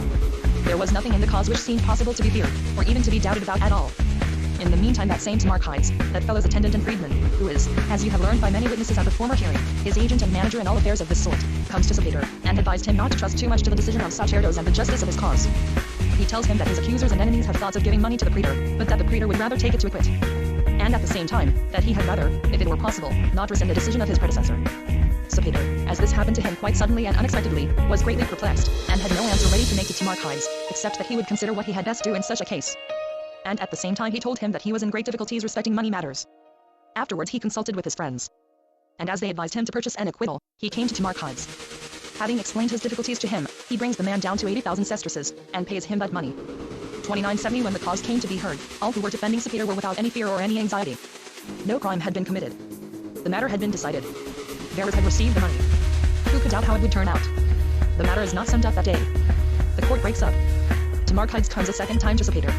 S1: There was nothing in the cause which seemed possible to be feared, or even to be doubted about at all. In the meantime that same Timarchides, that fellow's attendant and freedman, who is, as you have learned by many witnesses at the former hearing, his agent and manager in all affairs of this sort, comes to Sopater, and advised him not to trust too much to the decision of Sacerdos and the justice of his cause. He tells him that his accusers and enemies have thoughts of giving money to the praetor, but that the praetor would rather take it to acquit. And at the same time, that he had rather, if it were possible, not rescind the decision of his predecessor. Sopater, as this happened to him quite suddenly and unexpectedly, was greatly perplexed, and had no answer ready to make to Timarchides, except that he would consider what he had best do in such a case. And at the same time he told him that he was in great difficulties respecting money matters. Afterwards he consulted with his friends. And as they advised him to purchase an acquittal, he came to Timarchides. Having explained his difficulties to him, he brings the man down to 80,000 sesterces, and pays him that money. 2970 When the cause came to be heard, all who were defending Sopater were without any fear or any anxiety. No crime had been committed. The matter had been decided. Verus had received the money. Who could doubt how it would turn out? The matter is not summed up that day. The court breaks up. Timarchides comes a second time to Sopater.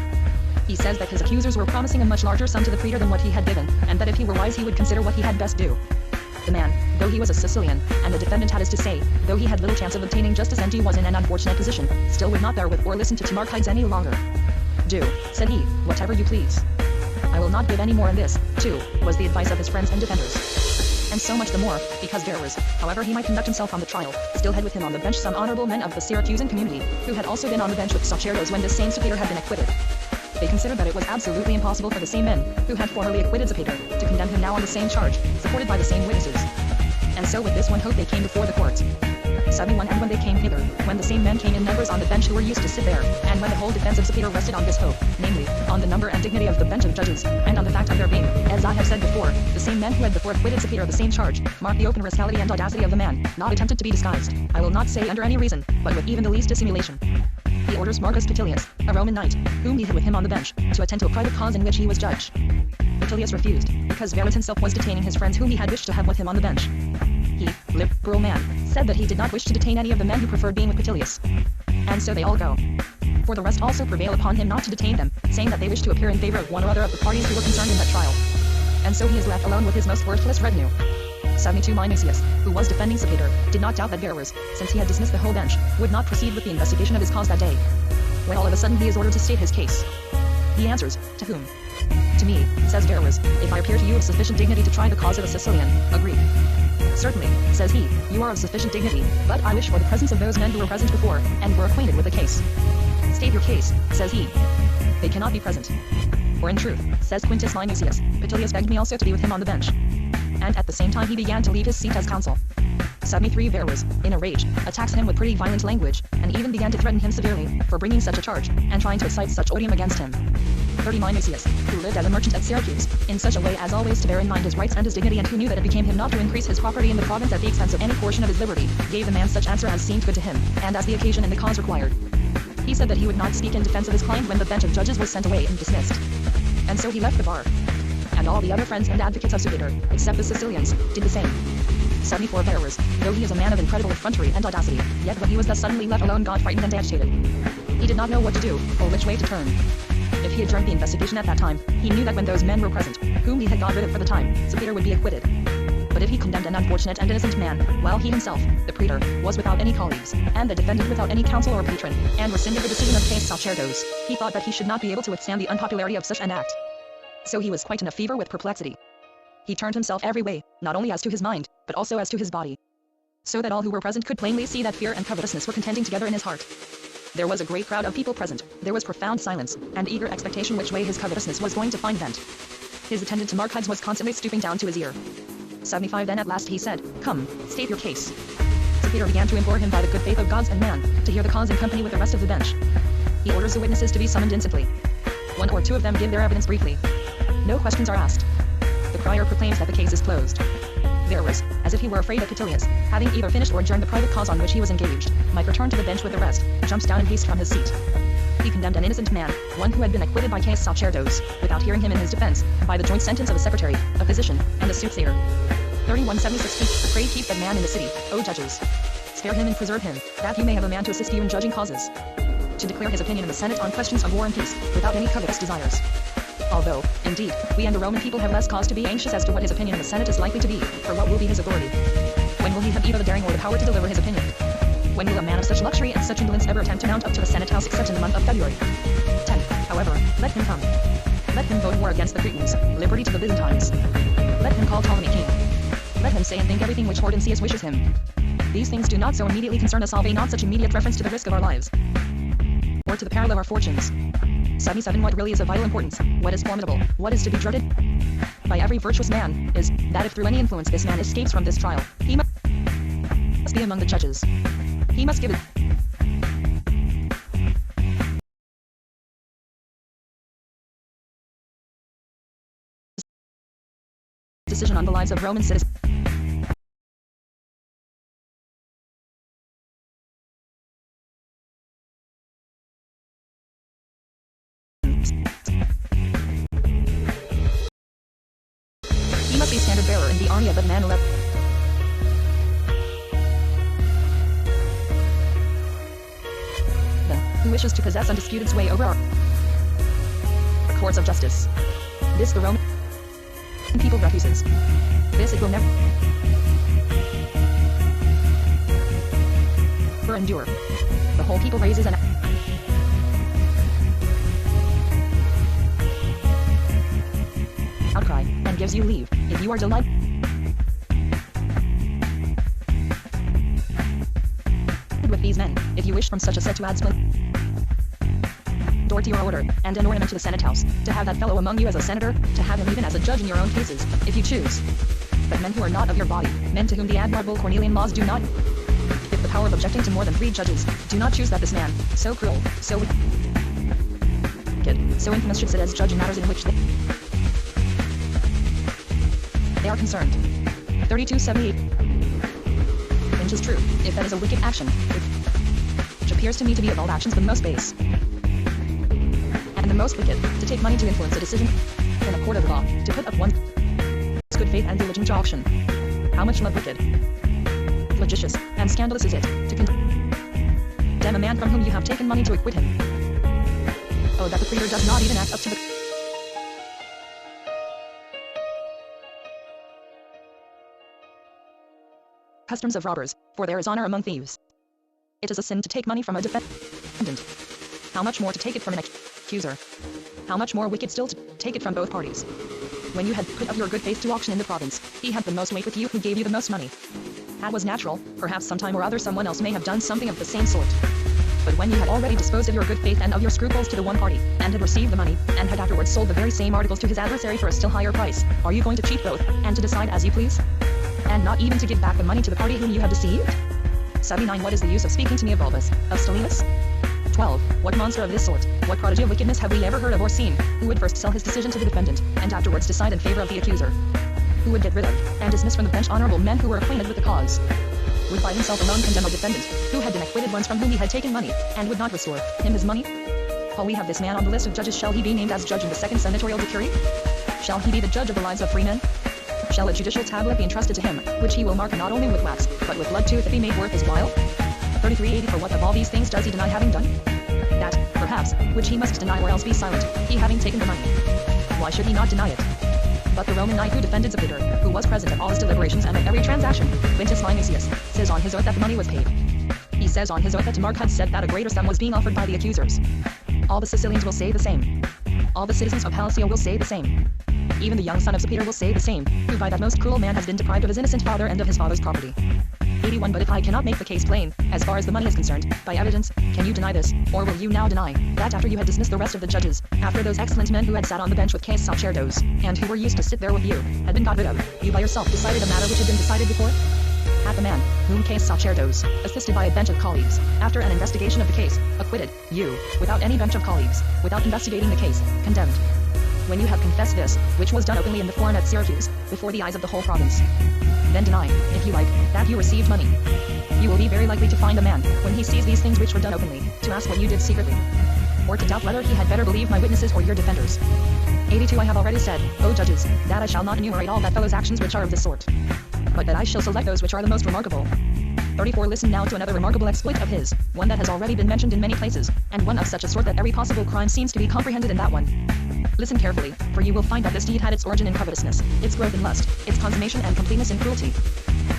S1: He says that his accusers were promising a much larger sum to the praetor than what he had given, and that if he were wise he would consider what he had best do. The man, though he was a Sicilian, and the defendant had his to say, though he had little chance of obtaining justice and he was in an unfortunate position, still would not bear with or listen to Timarchides any longer. Do, said he, whatever you please. I will not give any more in this, too, was the advice of his friends and defenders. And so much the more, because Verus, however he might conduct himself on the trial, still had with him on the bench some honorable men of the Syracusan community, who had also been on the bench with Sacerdos when this same Sopater had been acquitted. They considered that it was absolutely impossible for the same men, who had formerly acquitted Sopater, to condemn him now on the same charge, supported by the same witnesses. And so with this one hope they came before the court. 71 And when they came hither, when the same men came in numbers on the bench who were used to sit there, and when the whole defense of Sopater rested on this hope, namely, on the number and dignity of the bench of judges, and on the fact of their being, as I have said before, the same men who had before acquitted Sopater of the same charge, marked the open rascality and audacity of the man, not attempted to be disguised, I will not say under any reason, but with even the least dissimulation. He orders Marcus Petilius, a Roman knight, whom he had with him on the bench, to attend to a private cause in which he was judge. Petilius refused, because Verus himself was detaining his friends whom he had wished to have with him on the bench. He, liberal man, said that he did not wish to detain any of the men who preferred being with Petilius. And so they all go. For the rest also prevail upon him not to detain them, saying that they wish to appear in favor of one or other of the parties who were concerned in that trial. And so he is left alone with his most worthless retinue. 72 Minucius, who was defending Sopater, did not doubt that Verus, since he had dismissed the whole bench, would not proceed with the investigation of his cause that day. When all of a sudden he is ordered to state his case. He answers, to whom? To me, says Verus, if I appear to you of sufficient dignity to try the cause of a Sicilian, a Greek. Certainly, says he, you are of sufficient dignity, but I wish for the presence of those men who were present before, and were acquainted with the case. State your case, says he. They cannot be present. For in truth, says Quintus Minucius, Petilius begged me also to be with him on the bench. And at the same time he began to leave his seat as counsel. 73 Verus, in a rage, attacks him with pretty violent language, and even began to threaten him severely, for bringing such a charge, and trying to excite such odium against him. 39 Lucius, who lived as a merchant at Syracuse, in such a way as always to bear in mind his rights and his dignity, and who knew that it became him not to increase his property in the province at the expense of any portion of his liberty, gave the man such answer as seemed good to him, and as the occasion and the cause required. He said that he would not speak in defense of his client when the bench of judges was sent away and dismissed. And so he left the bar. And all the other friends and advocates of Jupiter, except the Sicilians, did the same. 74 Verus, though he is a man of incredible effrontery and audacity, yet when he was thus suddenly left alone got frightened and agitated. He did not know what to do, or which way to turn. If he adjourned the investigation at that time, he knew that when those men were present, whom he had got rid of for the time, Jupiter would be acquitted. But if he condemned an unfortunate and innocent man, while he himself, the praetor, was without any colleagues, and the defendant without any counsel or patron, and rescinded the decision of case Sacerdos, he thought that he should not be able to withstand the unpopularity of such an act. So he was quite in a fever with perplexity. He turned himself every way, not only as to his mind, but also as to his body. So that all who were present could plainly see that fear and covetousness were contending together in his heart. There was a great crowd of people present, there was profound silence, and eager expectation which way his covetousness was going to find vent. His attendant Marcides was constantly stooping down to his ear. 75 Then at last he said, "Come, state your case." So Peter began to implore him by the good faith of gods and man, to hear the cause in company with the rest of the bench. He orders the witnesses to be summoned instantly. 1 or 2 of them give their evidence briefly. No questions are asked. The crier proclaims that the case is closed. Verus, as if he were afraid that Catilius, having either finished or adjourned the private cause on which he was engaged, might return to the bench with the rest, jumps down in haste from his seat. He condemned an innocent man, one who had been acquitted by case Sacerdos, without hearing him in his defense, by the joint sentence of a secretary, a physician, and a soothsayer. 3176 Pray keep that man in the city, O judges. Spare him and preserve him, that you may have a man to assist you in judging causes. To declare his opinion in the Senate on questions of war and peace, without any covetous desires. Although, indeed, we and the Roman people have less cause to be anxious as to what his opinion in the Senate is likely to be, for what will be his authority? When will he have either the daring or the power to deliver his opinion? When will a man of such luxury and such indolence ever attempt to mount up to the Senate House except in the month of February? 10. However, let him come. Let him vote war against the Cretans, liberty to the Byzantines. Let him call Ptolemy king. Let him say and think everything which Hortensius wishes him. These things do not so immediately concern us, albeit not such immediate reference to the risk of our lives, or to the peril of our fortunes. 77 What really is of vital importance, what is formidable, what is to be dreaded by every virtuous man, is, that if through any influence this man escapes from this trial, he must be among the judges. He must give it decision on the lives of Roman citizens. He must be standard bearer in the army of the man left. Who wishes to possess undisputed sway over our courts of justice. This the Roman people refuses. This it will never endure. The whole people raises an outcry, and gives you leave, if you are delighted with these men, if you wish from such a set to add splendor to your order, and an ornament to the Senate House, to have that fellow among you as a senator, to have him even as a judge in your own cases, if you choose. But men who are not of your body, men to whom the admirable Cornelian laws do not give the power of objecting to more than 3 judges, do not choose that this man, so cruel, so wicked, so infamous should sit as judge in matters in which they are concerned. 3278 Which is true, if that is a wicked action, which appears to me to be of all actions the most base, and the most wicked, to take money to influence a decision in a court of law, to put up one's good faith and diligence to auction. How much more wicked, flagitious, and scandalous is it, to condemn a man from whom you have taken money to acquit him. Oh, that the praetor does not even act up to the customs of robbers, for there is honor among thieves. It is a sin to take money from a defendant. How much more to take it from an accuser? How much more wicked still to take it from both parties? When you had put up your good faith to auction in the province, he had the most weight with you who gave you the most money. That was natural, perhaps sometime or other someone else may have done something of the same sort. But when you had already disposed of your good faith and of your scruples to the one party, and had received the money, and had afterwards sold the very same articles to his adversary for a still higher price, are you going to cheat both, and to decide as you please? And not even to give back the money to the party whom you have deceived? 79 What is the use of speaking to me of Balbus, of Stolenus? 12. What monster of this sort, what prodigy of wickedness have we ever heard of or seen, who would first sell his decision to the defendant, and afterwards decide in favor of the accuser? Who would get rid of, and dismiss from the bench honorable men who were acquainted with the cause? Would by himself alone condemn a defendant, who had been acquitted once from whom he had taken money, and would not restore him his money? While we have this man on the list of judges, shall he be named as judge in the second senatorial decree? Shall he be the judge of the lives of free men? Shall a judicial tablet be entrusted to him, which he will mark not only with wax, but with blood too, if it be made worth his while? 3380. For what of all these things does he deny having done? That, perhaps, which he must deny or else be silent, he having taken the money. Why should he not deny it? But the Roman knight who defended Jupiter, who was present at all his deliberations and at every transaction, Quintus Minucius, says on his oath that the money was paid. He says on his oath that Mark had said that a greater sum was being offered by the accusers. All the Sicilians will say the same. All the citizens of Palacio will say the same. Even the young son of Jupiter will say the same, who by that most cruel man has been deprived of his innocent father and of his father's property. 81. But if I cannot make the case plain, as far as the money is concerned, by evidence, can you deny this, or will you now deny, that after you had dismissed the rest of the judges, after those excellent men who had sat on the bench with Caius Sacerdos, and who were used to sit there with you, had been got rid of, you by yourself decided a matter which had been decided before? At the man, whom Caius Sacerdos, assisted by a bench of colleagues, after an investigation of the case, acquitted, you, without any bench of colleagues, without investigating the case, condemned. When you have confessed this, which was done openly in the forum at Syracuse, before the eyes of the whole province, then deny, if you like, that you received money. You will be very likely to find a man, when he sees these things which were done openly, to ask what you did secretly, or to doubt whether he had better believe my witnesses or your defenders. 82. I have already said, O judges, that I shall not enumerate all that fellow's actions which are of this sort, but that I shall select those which are the most remarkable. 34. Listen now to another remarkable exploit of his, one that has already been mentioned in many places, and one of such a sort that every possible crime seems to be comprehended in that one. Listen carefully, for you will find that this deed had its origin in covetousness, its growth in lust, its consummation and completeness in cruelty.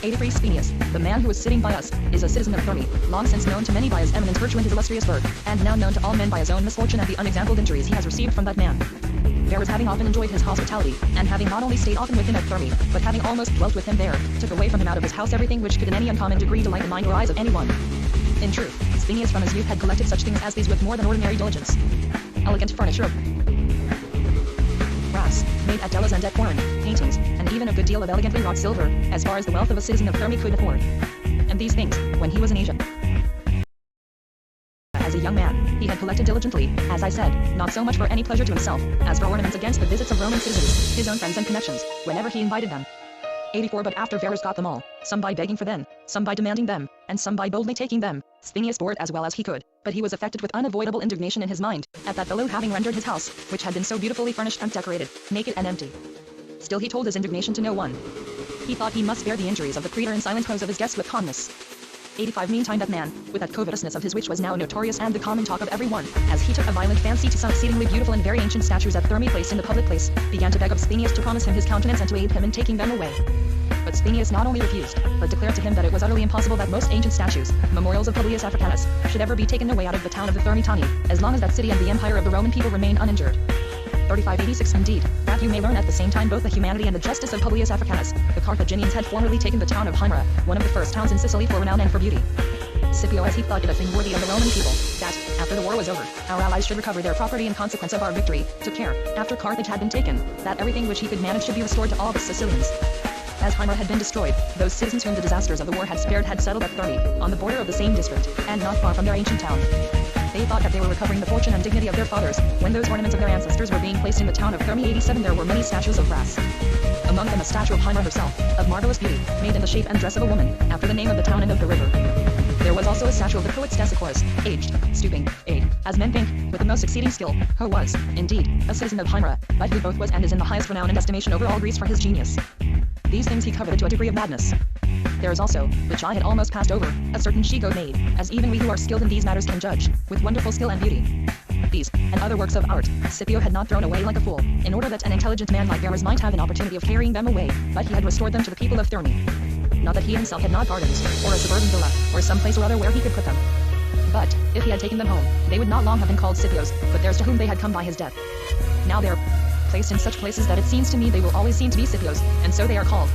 S1: 83. Sphenius, the man who is sitting by us, is a citizen of Thermi, long since known to many by his eminent virtue and his illustrious birth, and now known to all men by his own misfortune and the unexampled injuries he has received from that man. Verus, having often enjoyed his hospitality, and having not only stayed often with him at Thermi, but having almost dwelt with him there, took away from him out of his house everything which could in any uncommon degree delight the mind or eyes of anyone. In truth, Sphenius from his youth had collected such things as these with more than ordinary diligence. Elegant furniture of brass, made at Delos and at Corinth, paintings, and even a good deal of elegantly wrought silver, as far as the wealth of a citizen of Thermi could afford. And these things, when he was in Asia, as a young man, he had collected diligently, as I said, not so much for any pleasure to himself, as for ornaments against the visits of Roman citizens, his own friends and connections, whenever he invited them. 84. But after Verus got them all, some by begging for them, some by demanding them, and some by boldly taking them, Sphenius bore it as well as he could, but he was affected with unavoidable indignation in his mind, at that fellow having rendered his house, which had been so beautifully furnished and decorated, naked and empty. Still he told his indignation to no one. He thought he must bear the injuries of the praetor and silent prose of his guests with calmness. 85. Meantime that man, with that covetousness of his which was now notorious and the common talk of every one, as he took a violent fancy to some exceedingly beautiful and very ancient statues at Thermi placed in the public place, began to beg of Sphenius to promise him his countenance and to aid him in taking them away. But Sphenius not only refused, but declared to him that it was utterly impossible that most ancient statues, memorials of Publius Africanus, should ever be taken away out of the town of the Thermitani, as long as that city and the empire of the Roman people remained uninjured. 3586. Indeed, that you may learn at the same time both the humanity and the justice of Publius Africanus, the Carthaginians had formerly taken the town of Himera, one of the first towns in Sicily for renown and for beauty. Scipio, as he thought it a thing worthy of the Roman people, that, after the war was over, our allies should recover their property in consequence of our victory, took care, after Carthage had been taken, that everything which he could manage should be restored to all the Sicilians. As Himera had been destroyed, those citizens whom the disasters of the war had spared had settled at Thermi, on the border of the same district, and not far from their ancient town. They thought that they were recovering the fortune and dignity of their fathers, when those ornaments of their ancestors were being placed in the town of Thermi. 87. There were many statues of brass. Among them a statue of Himera herself, of marvelous beauty, made in the shape and dress of a woman, after the name of the town and of the river. There was also a statue of the poet Stesichorus, aged, stooping, as men think, with the most exceeding skill, who was, indeed, a citizen of Himera, but who both was and is in the highest renown and estimation over all Greece for his genius. These things he coveted to a degree of madness. There is also, which I had almost passed over, a certain she-goat maid, as even we who are skilled in these matters can judge, with wonderful skill and beauty. These, and other works of art, Scipio had not thrown away like a fool, in order that an intelligent man like Verus might have an opportunity of carrying them away, but he had restored them to the people of Thermi. Not that he himself had not gardens, or a suburban villa, or some place or other where he could put them. But, if he had taken them home, they would not long have been called Scipio's, but theirs to whom they had come by his death. Now they are placed in such places that it seems to me they will always seem to be Scipio's, and so they are called.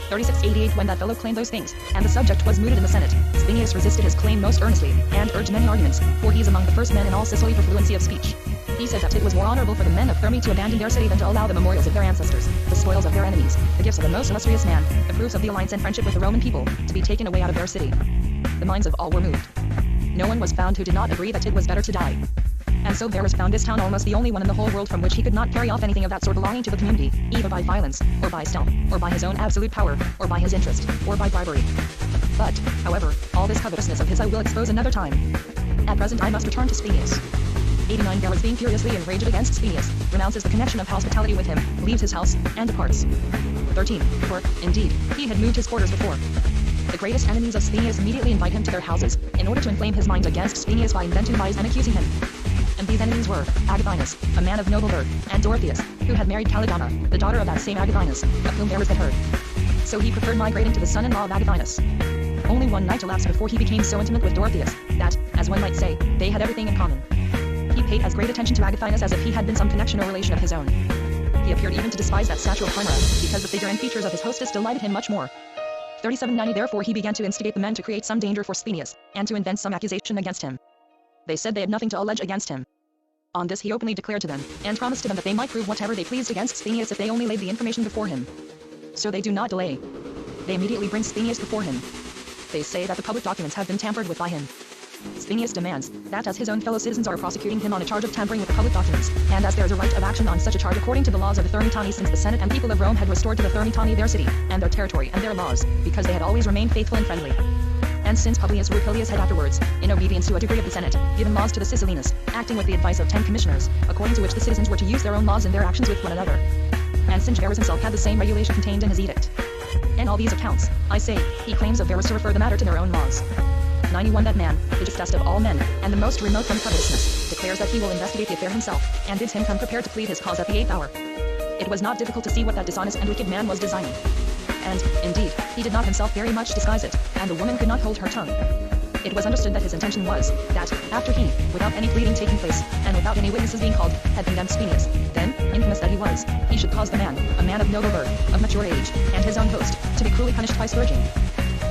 S1: 3688. When that fellow claimed those things, and the subject was mooted in the Senate, Sphenius resisted his claim most earnestly, and urged many arguments, for he is among the first men in all Sicily for fluency of speech. He said that it was more honorable for the men of Thermi to abandon their city than to allow the memorials of their ancestors, the spoils of their enemies, the gifts of the most illustrious man, the proofs of the alliance and friendship with the Roman people, to be taken away out of their city. The minds of all were moved. no one was found who did not agree that it was better to die. And so Verus found this town almost the only one in the whole world from which he could not carry off anything of that sort belonging to the community, either by violence, or by stealth, or by his own absolute power, or by his interest, or by bribery. But, however, all this covetousness of his I will expose another time. At present I must return to Sphenius. 89 Verus, being furiously enraged against Sphenius, renounces the connection of hospitality with him, leaves his house, and departs. 13. For, indeed, he had moved his quarters before. The greatest enemies of Sphenius immediately invite him to their houses, in order to inflame his mind against Sphenius by inventing lies and accusing him. And these enemies were Agathinus, a man of noble birth, and Dorotheus, who had married Calydona, the daughter of that same Agathinus, of whom Verus had heard. So he preferred migrating to the son-in-law of Agathinus. Only one night elapsed before he became so intimate with Dorotheus, that, as one might say, they had everything in common. He paid as great attention to Agathinus as if he had been some connection or relation of his own. He appeared even to despise that statue of Chimera, because the figure and features of his hostess delighted him much more. 3790 Therefore he began to instigate the men to create some danger for Sphenius, and to invent some accusation against him. They said they had nothing to allege against him. On this he openly declared to them, and promised to them that they might prove whatever they pleased against Sphenius if they only laid the information before him. So they do not delay. They immediately bring Sphenius before him. They say that the public documents have been tampered with by him. Sphenius demands that as his own fellow citizens are prosecuting him on a charge of tampering with the public documents, and as there is a right of action on such a charge according to the laws of the Thermotani, since the Senate and people of Rome had restored to the Thermotani their city, and their territory and their laws, because they had always remained faithful and friendly. And since Publius Rupilius had afterwards, in obedience to a decree of the Senate, given laws to the Sicilians, acting with the advice of 10 commissioners, according to which the citizens were to use their own laws in their actions with one another. And since Verus himself had the same regulation contained in his edict. In all these accounts, I say, he claims of Verus to refer the matter to their own laws. 91 That man, the justest of all men, and the most remote from covetousness, declares that he will investigate the affair himself, and bids him come prepared to plead his cause at the 8th hour. It was not difficult to see what that dishonest and wicked man was designing. And, indeed, he did not himself very much disguise it, and the woman could not hold her tongue. It was understood that his intention was, that, after he, without any pleading taking place, and without any witnesses being called, had condemned Sphenius, then, infamous that he was, he should cause the man, a man of noble birth, of mature age, and his own host, to be cruelly punished by scourging.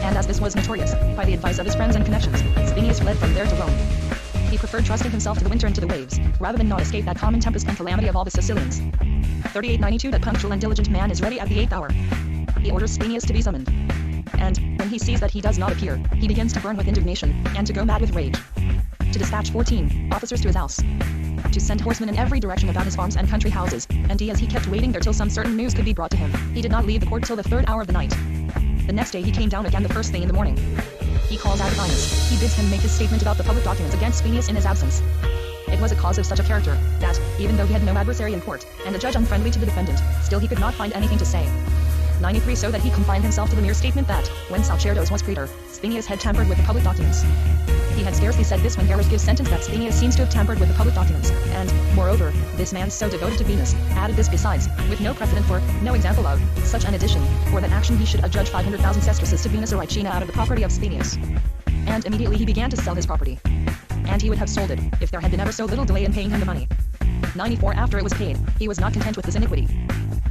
S1: And as this was notorious, by the advice of his friends and connections, Sphenius fled from there to Rome. He preferred trusting himself to the winter and to the waves, rather than not escape that common tempest and calamity of all the Sicilians. 3892 That punctual and diligent man is ready at the 8th hour. He orders Sphenius to be summoned. And, when he sees that he does not appear, he begins to burn with indignation, and to go mad with rage. To dispatch 14 officers to his house. To send horsemen in every direction about his farms and country houses, and as he kept waiting there till some certain news could be brought to him, he did not leave the court till the 3rd hour of the night. The next day he came down again the first thing in the morning. He calls Agathinus. He bids him make his statement about the public documents against Sphenius in his absence. It was a cause of such a character, that, even though he had no adversary in court, and a judge unfriendly to the defendant, still he could not find anything to say. 93 So that he confined himself to the mere statement that, when Salcerdos was praetor, Sphenius had tampered with the public documents. He had scarcely said this when Verus gives sentence that Sphenius seems to have tampered with the public documents, and, moreover, this man so devoted to Venus, added this besides, with no precedent for, no example of, such an addition, for that action he should adjudge 500,000 sesterces to Venus Erycina out of the property of Sphenius. And immediately he began to sell his property. And he would have sold it, if there had been ever so little delay in paying him the money. 94 After it was paid, he was not content with this iniquity.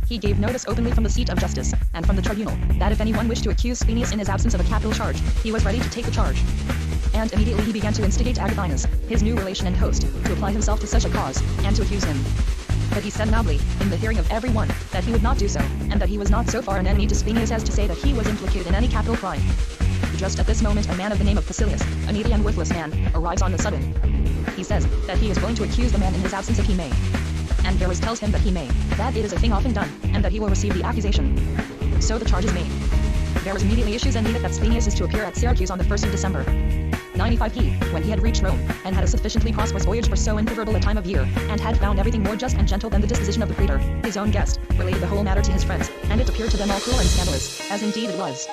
S1: He gave notice openly from the seat of justice, and from the tribunal, that if anyone wished to accuse Sphenius in his absence of a capital charge, he was ready to take the charge. And immediately he began to instigate Agathinus, his new relation and host, to apply himself to such a cause, and to accuse him. But he said loudly, in the hearing of every one, that he would not do so, and that he was not so far an enemy to Sphenius as to say that he was implicated in any capital crime. Just at this moment a man of the name of Basilius, a needy and worthless man, arrives on the sudden. He says that he is willing to accuse the man in his absence if he may. And Verus tells him that he may, that it is a thing often done, and that he will receive the accusation. So the charge is made. Verus immediately issues an edict that Sphenius is to appear at Syracuse on the 1st of December. 95 He, when he had reached Rome, and had a sufficiently prosperous voyage for so unfavorable a time of year, and had found everything more just and gentle than the disposition of the praetor, his own guest, related the whole matter to his friends, and it appeared to them all cruel and scandalous, as indeed it was.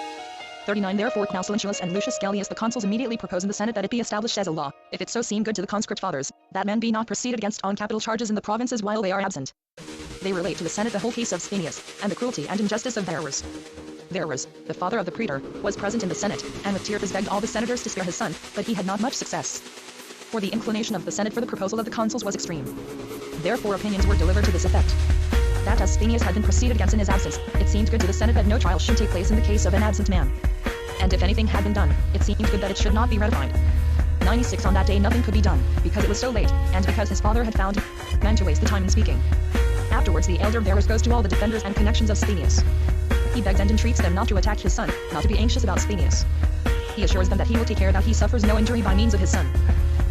S1: 39 Therefore now Silentius and Lucius Gellius the consuls immediately propose in the Senate that it be established as a law, if it so seem good to the conscript fathers, that men be not proceeded against on capital charges in the provinces while they are absent. They relate to the Senate the whole case of Sphenius, and the cruelty and injustice of Verus. Verus, the father of the praetor, was present in the Senate, and with tears begged all the senators to spare his son, but he had not much success. For the inclination of the Senate for the proposal of the consuls was extreme. Therefore opinions were delivered to this effect: that as Sphenius had been proceeded against in his absence, it seemed good to the Senate that no trial should take place in the case of an absent man. And if anything had been done, it seemed good that it should not be ratified. 96 On that day nothing could be done, because it was so late, and because his father had found men to waste the time in speaking. Afterwards the elder Verus goes to all the defenders and connections of Sphenius. He begs and entreats them not to attack his son, not to be anxious about Sphenius. He assures them that he will take care that he suffers no injury by means of his son.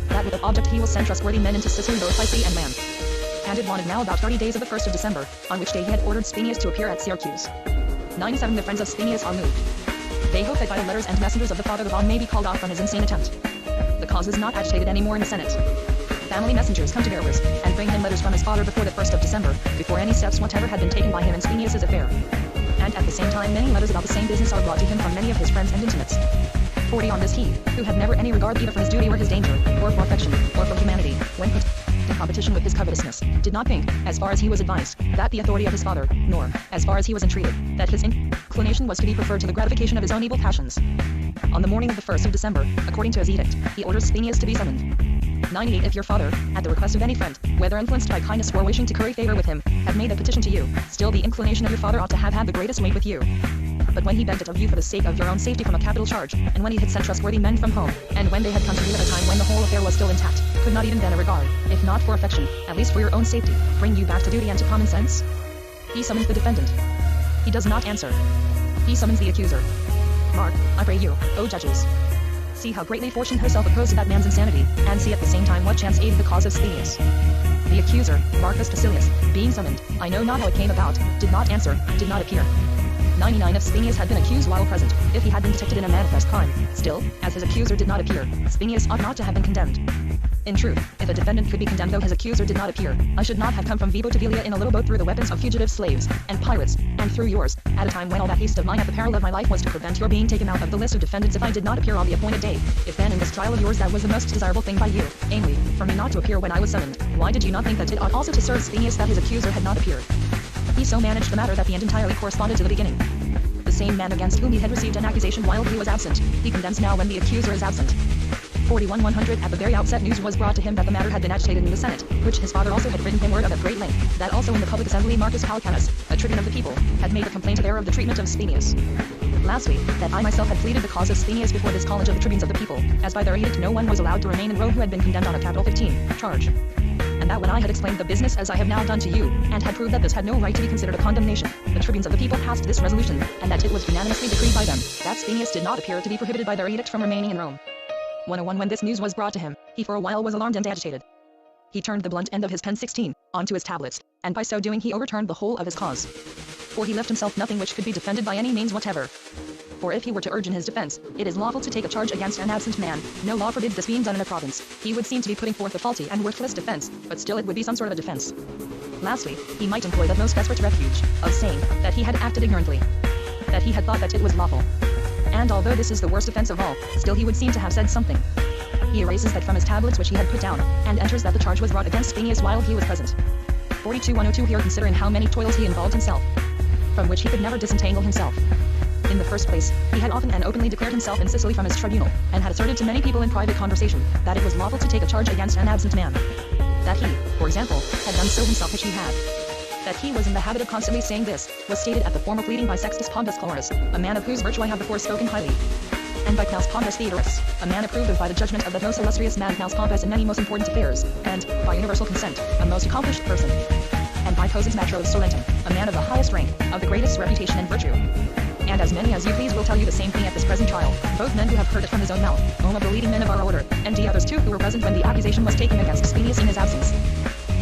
S1: That with the object he will send trustworthy men into Sicily both by sea and land. And it wanted now about 30 days of the 1st of December, on which day he had ordered Sphenius to appear at Syracuse. 9-7 The friends of Sphenius are moved. They hope that by the letters and messengers of the father the bond may be called off from his insane attempt. The cause is not agitated anymore in the Senate. Family messengers come to Verus, and bring him letters from his father before the 1st of December, before any steps whatever had been taken by him in Sphenius' affair. And at the same time many letters about the same business are brought to him from many of his friends and intimates. 40 On this he, who had never any regard either for his duty or his danger, or for affection, or for humanity, when put in competition with his covetousness, did not think, as far as he was advised, that the authority of his father, nor, as far as he was entreated, that his inclination was to be preferred to the gratification of his own evil passions. On the morning of the 1st of December, according to his edict, he orders Sphenius to be summoned. 98 If your father, at the request of any friend, whether influenced by kindness or wishing to curry favor with him, have made a petition to you, still the inclination of your father ought to have had the greatest weight with you. But when he begged it of you for the sake of your own safety from a capital charge, and when he had sent trustworthy men from home, and when they had come to you at a time when the whole affair was still intact, could not even then a regard, if not for affection, at least for your own safety, bring you back to duty and to common sense? He summons the defendant. He does not answer. He summons the accuser. Mark, I pray you, O judges. See how greatly fortune herself opposed to that man's insanity, and see at the same time what chance aided the cause of Sphenius. The accuser, Marcus Basilius, being summoned, I know not how it came about, did not answer, did not appear. 99 If Sphenius had been accused while present, if he had been detected in a manifest crime, still, as his accuser did not appear, Sphenius ought not to have been condemned. In truth, if a defendant could be condemned though his accuser did not appear, I should not have come from Vibo to Velia in a little boat through the weapons of fugitive slaves and pirates, and through yours, at a time when all that haste of mine at the peril of my life was to prevent your being taken out of the list of defendants if I did not appear on the appointed day. If then in this trial of yours that was the most desirable thing by you, namely, for me not to appear when I was summoned, why did you not think that it ought also to serve Sphenius that his accuser had not appeared? He so managed the matter that the end entirely corresponded to the beginning. The same man against whom he had received an accusation while he was absent, he condemns now when the accuser is absent. 41-100 At the very outset news was brought to him that the matter had been agitated in the Senate, which his father also had written him word of at great length, that also in the public assembly Marcus Calcanus, a tribune of the people, had made a complaint of error of the treatment of Sphenius. Lastly, that I myself had pleaded the cause of Sphenius before this college of the tribunes of the people, as by their edict no one was allowed to remain in Rome who had been condemned on a capital 15 charge. And that when I had explained the business as I have now done to you, and had proved that this had no right to be considered a condemnation, the tribunes of the people passed this resolution, and that it was unanimously decreed by them, that Sphenius did not appear to be prohibited by their edict from remaining in Rome. 101 When this news was brought to him, he for a while was alarmed and agitated. He turned the blunt end of his pen 16 onto his tablets, and by so doing he overturned the whole of his cause. For he left himself nothing which could be defended by any means whatever. For if he were to urge in his defense, it is lawful to take a charge against an absent man, no law forbids this being done in a province, he would seem to be putting forth a faulty and worthless defense, but still it would be some sort of a defense. Lastly, he might employ that most desperate refuge, of saying, that he had acted ignorantly, that he had thought that it was lawful. And although this is the worst offense of all, still he would seem to have said something. He erases that from his tablets which he had put down, and enters that the charge was brought against Sphenius while he was present. 42-102 Here considering how many toils he involved himself, from which he could never disentangle himself. In the first place, he had often and openly declared himself in Sicily from his tribunal, and had asserted to many people in private conversation, that it was lawful to take a charge against an absent man. That he, for example, had done so himself which he had. That he was in the habit of constantly saying this, was stated at the former pleading by Sextus Pompus Chlorus, a man of whose virtue I have before spoken highly. And by Cnaeus Pompus Theodorus, a man approved of by the judgment of the most illustrious man Cnaeus Pompus in many most important affairs, and, by universal consent, a most accomplished person. And by Posens Matros Solentum, a man of the highest rank, of the greatest reputation and virtue. And as many as you please will tell you the same thing at this present trial, both men who have heard it from his own mouth, of the leading men of our order, and the others too who were present when the accusation was taken against Sphenius in his absence.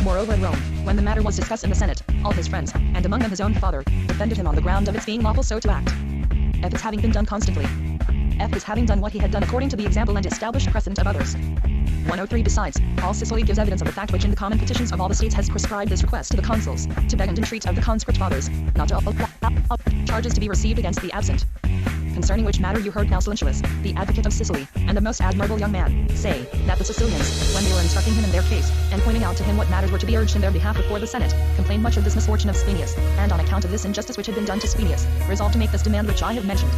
S1: Moreover in Rome, when the matter was discussed in the Senate, all his friends, and among them his own father, defended him on the ground of its being lawful so to act. F its having been done constantly. F his having done what he had done according to the example and established precedent of others. 103 Besides, all Sicily gives evidence of the fact which in the common petitions of all the states has prescribed this request to the consuls, to beg and entreat of the conscript fathers, not to charges to be received against the absent. Concerning which matter you heard Cnaeus Lentulus, the advocate of Sicily, and a most admirable young man, say, that the Sicilians, when they were instructing him in their case, and pointing out to him what matters were to be urged in their behalf before the Senate, complained much of this misfortune of Sphenius, and on account of this injustice which had been done to Sphenius, resolved to make this demand which I have mentioned.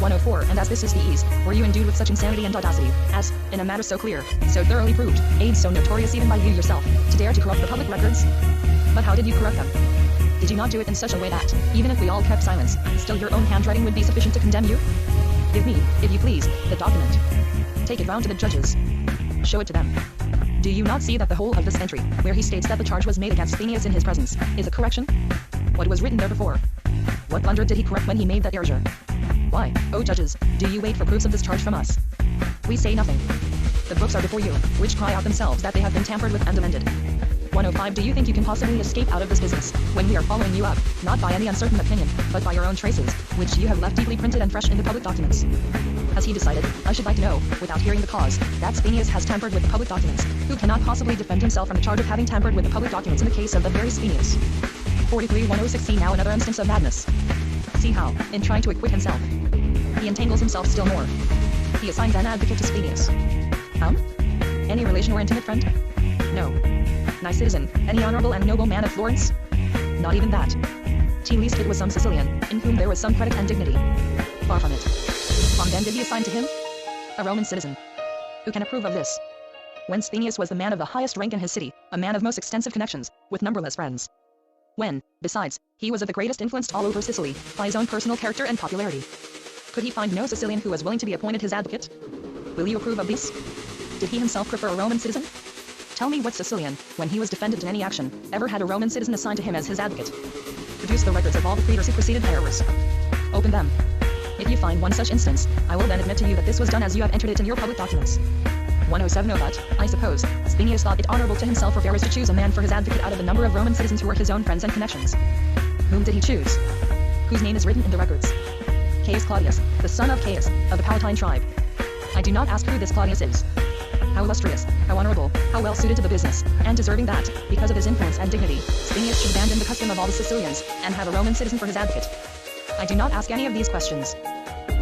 S1: 104 And as this is the ease, were you endued with such insanity and audacity, as, in a matter so clear, so thoroughly proved, aids so notorious even by you yourself, to dare to corrupt the public records? But how did you corrupt them? Did you not do it in such a way that, even if we all kept silence, still your own handwriting would be sufficient to condemn you? Give me, if you please, the document. Take it round to the judges. Show it to them. Do you not see that the whole of this entry, where he states that the charge was made against Sphenius in his presence, is a correction? What was written there before? What blunder did he correct when he made that error? Why, O judges, do you wait for proofs of this charge from us? We say nothing. The books are before you, which cry out themselves that they have been tampered with and amended. 105 Do you think you can possibly escape out of this business, when we are following you up, not by any uncertain opinion, but by your own traces, which you have left deeply printed and fresh in the public documents? Has he decided, I should like to know, without hearing the cause, that Sphenius has tampered with the public documents, who cannot possibly defend himself from the charge of having tampered with the public documents in the case of the very Sphenius? 43-106 See now another instance of madness. See how, in trying to acquit himself, he entangles himself still more. He assigns an advocate to Sphenius. Any relation or intimate friend? No. Nice citizen, any honorable and noble man of Florence? Not even that. At least it was some Sicilian, in whom there was some credit and dignity. Far from it. Whom then did he assign to him? A Roman citizen. Who can approve of this? When Sphenius was the man of the highest rank in his city, a man of most extensive connections, with numberless friends. When, besides, he was of the greatest influence all over Sicily, by his own personal character and popularity. Could he find no Sicilian who was willing to be appointed his advocate? Will you approve of this? Did he himself prefer a Roman citizen? Tell me what Sicilian, when he was defended in any action, ever had a Roman citizen assigned to him as his advocate. Produce the records of all the praetors who preceded Verus. Open them. If you find one such instance, I will then admit to you that this was done as you have entered it in your public documents. 107 No but, I suppose, Sphenius thought it honorable to himself for Verus to choose a man for his advocate out of the number of Roman citizens who were his own friends and connections. Whom did he choose? Whose name is written in the records? Caius Claudius, the son of Caius, of the Palatine tribe. I do not ask who this Claudius is. How illustrious, how honorable, how well suited to the business, and deserving that, because of his influence and dignity, Sphenius should abandon the custom of all the Sicilians, and have a Roman citizen for his advocate. I do not ask any of these questions.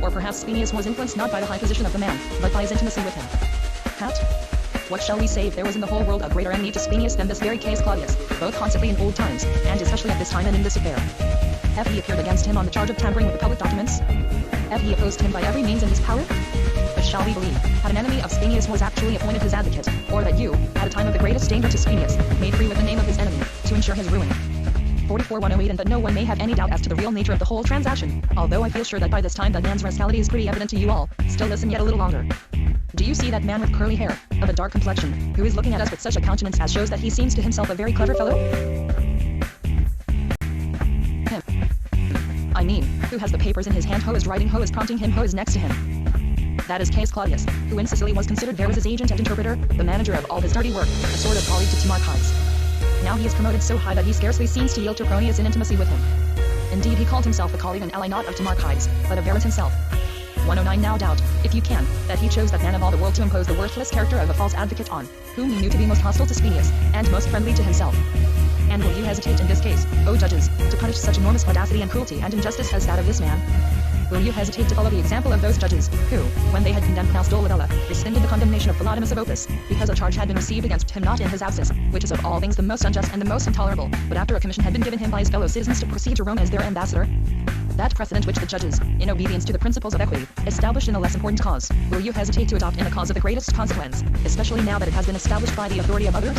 S1: Or perhaps Sphenius was influenced not by the high position of the man, but by his intimacy with him. Hat? What shall we say if there was in the whole world a greater enemy to Sphenius than this very Caius Claudius, both constantly in old times, and especially at this time and in this affair? Have he appeared against him on the charge of tampering with the public documents? Have he opposed him by every means in his power? But shall we believe, that an enemy of Sphenius was actually appointed his advocate, or that you, at a time of the greatest danger to Sphenius, made free with the name of his enemy, to ensure his ruin? 44-108 And that no one may have any doubt as to the real nature of the whole transaction, although I feel sure that by this time that man's rascality is pretty evident to you all, still listen yet a little longer. Do you see that man with curly hair, of a dark complexion, who is looking at us with such a countenance as shows that he seems to himself a very clever fellow? Him. I mean, who has the papers in his hand, who is writing, who is prompting him, who is next to him? That is Caius Claudius, who in Sicily was considered Verus's agent and interpreter, the manager of all his dirty work, a sort of colleague to Timarchides. Now he is promoted so high that he scarcely seems to yield to Apronius in intimacy with him. Indeed, he called himself a colleague and ally not of Timarchides, but of Verus himself. 109 Now doubt, if you can, that he chose that man of all the world to impose the worthless character of a false advocate on, whom he knew to be most hostile to Sphenius, and most friendly to himself. And will you hesitate in this case, O judges, to punish such enormous audacity and cruelty and injustice as that of this man? Will you hesitate to follow the example of those judges, who, when they had condemned Cnaeus Dolabella, rescinded the condemnation of Philodemus of Opus, because a charge had been received against him not in his absence, which is of all things the most unjust and the most intolerable, but after a commission had been given him by his fellow citizens to proceed to Rome as their ambassador? That precedent which the judges, in obedience to the principles of equity, established in a less important cause, will you hesitate to adopt in a cause of the greatest consequence, especially now that it has been established by the authority of others?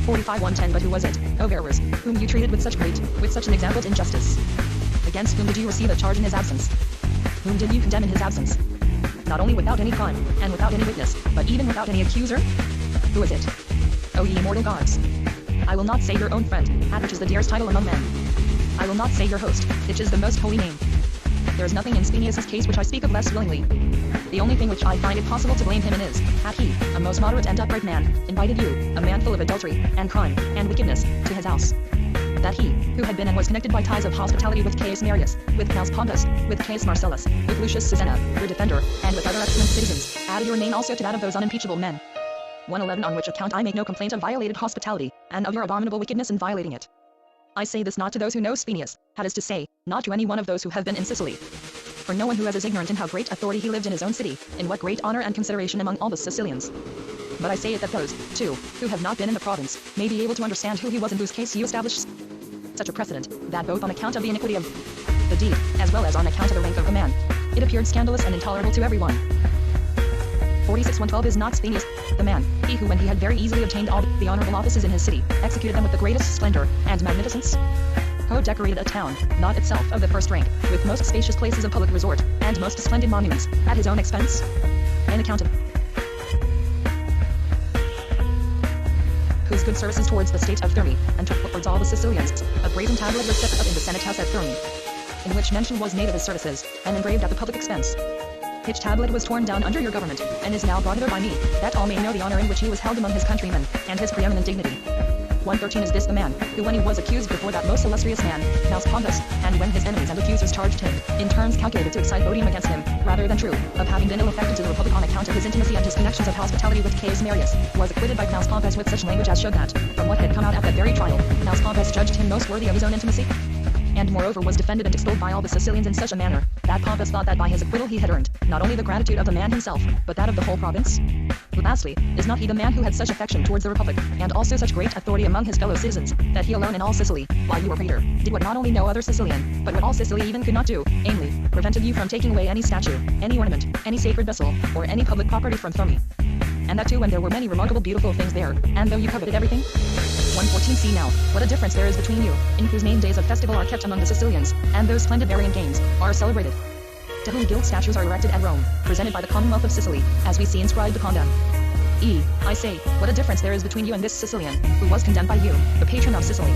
S1: 45-110 But who was it, O Verus, whom you treated with such an exampled injustice? Against whom did you receive a charge in his absence? Whom did you condemn in his absence? Not only without any crime, and without any witness, but even without any accuser? Who is it? O ye immortal gods! I will not say your own friend, which is the dearest title among men. I will not say your host, which is the most holy name. There is nothing in Sphenius' case which I speak of less willingly. The only thing which I find it possible to blame him in is, had he, a most moderate and upright man, invited you, a man full of adultery, and crime, and wickedness, to his house. That he, who had been and was connected by ties of hospitality with Caius Marius, with Cnaeus Pompus, with Caius Marcellus, with Lucius Sisenna, your defender, and with other excellent citizens, added your name also to that of those unimpeachable men. 111 On which account I make no complaint of violated hospitality, and of your abominable wickedness in violating it. I say this not to those who know Sphenius, that is to say, not to any one of those who have been in Sicily. For no one who is ignorant in how great authority he lived in his own city, in what great honor and consideration among all the Sicilians. But I say it that those, too, who have not been in the province, may be able to understand who he was in whose case you established such a precedent, that both on account of the iniquity of the deed, as well as on account of the rank of the man, it appeared scandalous and intolerable to everyone. 46-112 Is not Sphenius, the man, he who when he had very easily obtained all the honorable offices in his city, executed them with the greatest splendor and magnificence? Who decorated a town, not itself of the first rank, with most spacious places of public resort, and most splendid monuments, at his own expense? In account of whose good services towards the state of Thermi, and towards all the Sicilians, a brazen tablet was set up in the Senate house at Thermi. in which mention was made of his services, and engraved at the public expense. Which tablet was torn down under your government, and is now brought hither by me, that all may know the honor in which he was held among his countrymen, and his preeminent dignity. 113 Is this the man, who when he was accused before that most illustrious man, Gnaeus Pompus, and when his enemies and accusers charged him, in terms calculated to excite odium against him, rather than true, of having been ill affected to the Republic on account of his intimacy and his connections of hospitality with Caius Marius, was acquitted by Gnaeus Pompus with such language as showed that, from what had come out at that very trial, Gnaeus Pompus judged him most worthy of his own intimacy? And moreover was defended and extolled by all the Sicilians in such a manner, that Pompus thought that by his acquittal he had earned, not only the gratitude of the man himself, but that of the whole province? Lastly, is not he the man who had such affection towards the Republic, and also such great authority among his fellow citizens, that he alone in all Sicily, while you were praetor, did what not only no other Sicilian, but what all Sicily even could not do, namely, prevented you from taking away any statue, any ornament, any sacred vessel, or any public property from Thermae? And that too when there were many remarkable beautiful things there, and though you coveted everything? 114 See now, what a difference there is between you, in whose name days of festival are kept among the Sicilians, and those splendid Varian games, are celebrated. To whom gilt statues are erected at Rome, presented by the Commonwealth of Sicily, as we see inscribed upon them. I say, what a difference there is between you and this Sicilian, who was condemned by you, the patron of Sicily.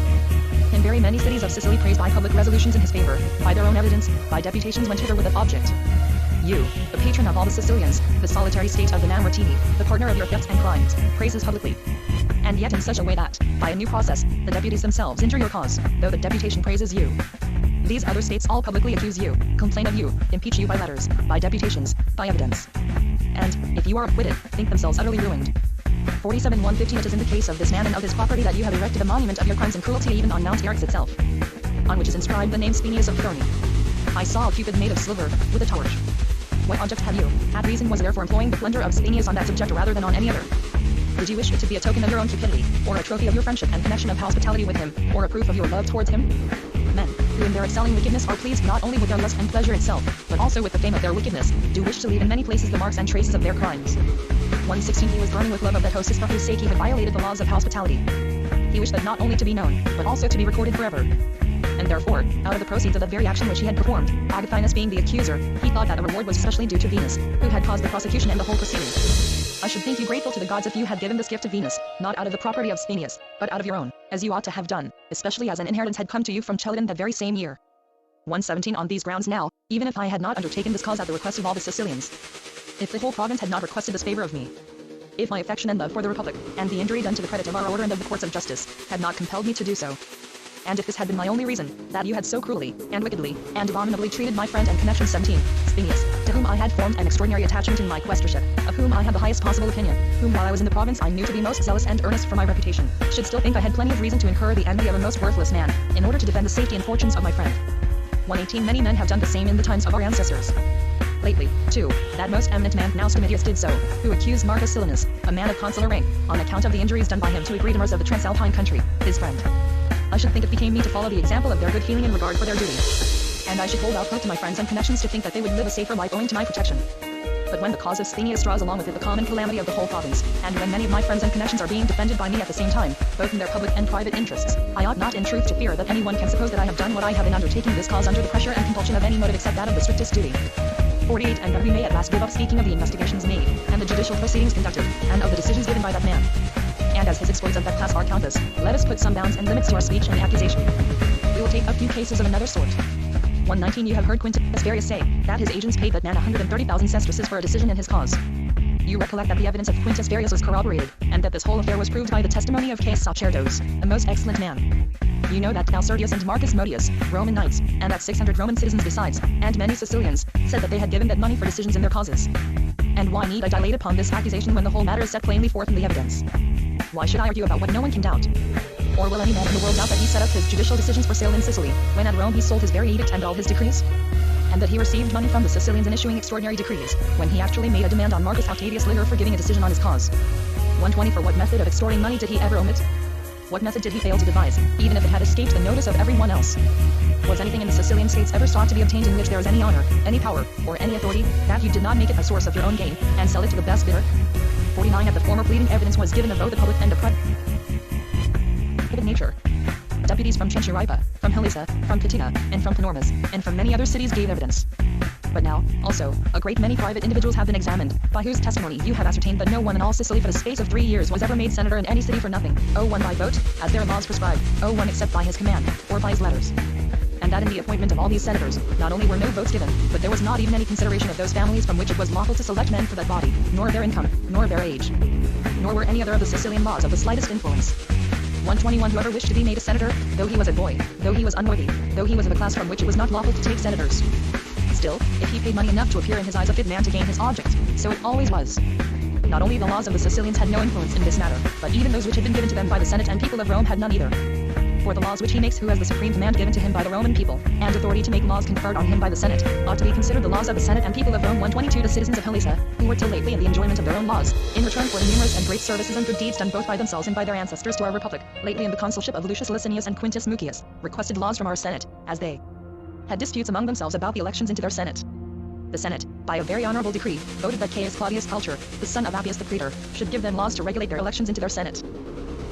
S1: In very many cities of Sicily praised by public resolutions in his favor, by their own evidence, by deputations went hither with that object. You, the patron of all the Sicilians, the solitary state of the Mamertini, the partner of your thefts and crimes, praises publicly. And yet in such a way that, by a new process, the deputies themselves injure your cause, though the deputation praises you. These other states all publicly accuse you, complain of you, impeach you by letters, by deputations, by evidence. And, if you are acquitted, think themselves utterly ruined. 47 115 It is in the case of this man and of his property that you have erected a monument of your crimes and cruelty even on Mount Eryx itself, on which is inscribed the name Sphenius of Thermae. I saw a Cupid made of silver, with a torch. What object have you? Had reason was there for employing the plunder of Sphenius on that subject rather than on any other? Did you wish it to be a token of your own cupidity, or a trophy of your friendship and connection of hospitality with him, or a proof of your love towards him? Men, who in their excelling wickedness are pleased not only with their lust and pleasure itself, but also with the fame of their wickedness, do wish to leave in many places the marks and traces of their crimes. 116 He was burning with love of that hostess for whose sake he had violated the laws of hospitality. He wished that not only to be known, but also to be recorded forever. And therefore, out of the proceeds of that very action which he had performed, Agaphinus being the accuser, he thought that a reward was especially due to Venus, who had caused the prosecution and the whole proceeding. I should think you grateful to the gods if you had given this gift to Venus, not out of the property of Sphenius, but out of your own, as you ought to have done, especially as an inheritance had come to you from Chelidon that very same year. 117 On these grounds now, even if I had not undertaken this cause at the request of all the Sicilians, if the whole province had not requested this favor of me, if my affection and love for the Republic, and the injury done to the credit of our order and of the courts of justice, had not compelled me to do so, and if this had been my only reason, that you had so cruelly, and wickedly, and abominably treated my friend and connection 17, Sphenius, to whom I had formed an extraordinary attachment in my quaestorship, of whom I had the highest possible opinion, whom while I was in the province I knew to be most zealous and earnest for my reputation, should still think I had plenty of reason to incur the envy of a most worthless man, in order to defend the safety and fortunes of my friend. 118 Many men have done the same in the times of our ancestors. Lately, too, that most eminent man Gnaeus Domitius did so, who accused Marcus Silanus, a man of consular rank, on account of the injuries done by him to Agridomars of the Transalpine country, his friend. I should think it became me to follow the example of their good feeling and regard for their duty. And I should hold out hope to my friends and connections to think that they would live a safer life owing to my protection. But when the cause of Sphenius draws along with it the common calamity of the whole province, and when many of my friends and connections are being defended by me at the same time, both in their public and private interests, I ought not in truth to fear that anyone can suppose that I have done what I have in undertaking this cause under the pressure and compulsion of any motive except that of the strictest duty. 48 And that we may at last give up speaking of the investigations made, and the judicial proceedings conducted, and of the decisions given by that man. And as his exploits of that class are countless, let us put some bounds and limits to our speech and accusation. We will take a few cases of another sort. 119 You have heard Quintus Varius say, that his agents paid that man 130,000 sesterces for a decision in his cause. You recollect that the evidence of Quintus Varius was corroborated, and that this whole affair was proved by the testimony of Caius Sacerdos, a most excellent man. You know that Calcerdius and Marcus Modius, Roman knights, and that 600 Roman citizens besides, and many Sicilians, said that they had given that money for decisions in their causes. And why need I dilate upon this accusation when the whole matter is set plainly forth in the evidence? Why should I argue about what no one can doubt? Or will any man in the world doubt that he set up his judicial decisions for sale in Sicily, when at Rome he sold his very edict and all his decrees? And that he received money from the Sicilians in issuing extraordinary decrees, when he actually made a demand on Marcus Octavius Liger for giving a decision on his cause? 120 For what method of extorting money did he ever omit? What method did he fail to devise, even if it had escaped the notice of everyone else? Was anything in the Sicilian states ever sought to be obtained in which there is any honor, any power, or any authority, that you did not make it a source of your own gain, and sell it to the best bidder? 49 At the former pleading evidence was given of both the public and the private nature. Deputies from Centuripa, from Hilisa, from Catina, and from Panormus, and from many other cities gave evidence. But now, also, a great many private individuals have been examined, by whose testimony you have ascertained that no one in all Sicily for the space of 3 years was ever made senator in any city for nothing, 01 by vote, as their laws prescribe, 01 except by his command, or by his letters. and that in the appointment of all these senators, not only were no votes given, but there was not even any consideration of those families from which it was lawful to select men for that body, nor their income, nor their age. Nor were any other of the Sicilian laws of the slightest influence. 121 Whoever wished to be made a senator, though he was a boy, though he was unworthy, though he was of a class from which it was not lawful to take senators. Still, if he paid money enough to appear in his eyes a fit man to gain his object, so it always was. Not only the laws of the Sicilians had no influence in this matter, but even those which had been given to them by the Senate and people of Rome had none either. For the laws which he makes who has the supreme command given to him by the Roman people, and authority to make laws conferred on him by the Senate, ought to be considered the laws of the Senate and people of Rome. 122 The citizens of Halesia, who were till lately in the enjoyment of their own laws, in return for the numerous and great services and good deeds done both by themselves and by their ancestors to our republic, lately in the consulship of Lucius Licinius and Quintus Mucius, requested laws from our Senate, as they had disputes among themselves about the elections into their Senate. The Senate, by a very honorable decree, voted that Caius Claudius Pulcher, the son of Appius the praetor, should give them laws to regulate their elections into their Senate.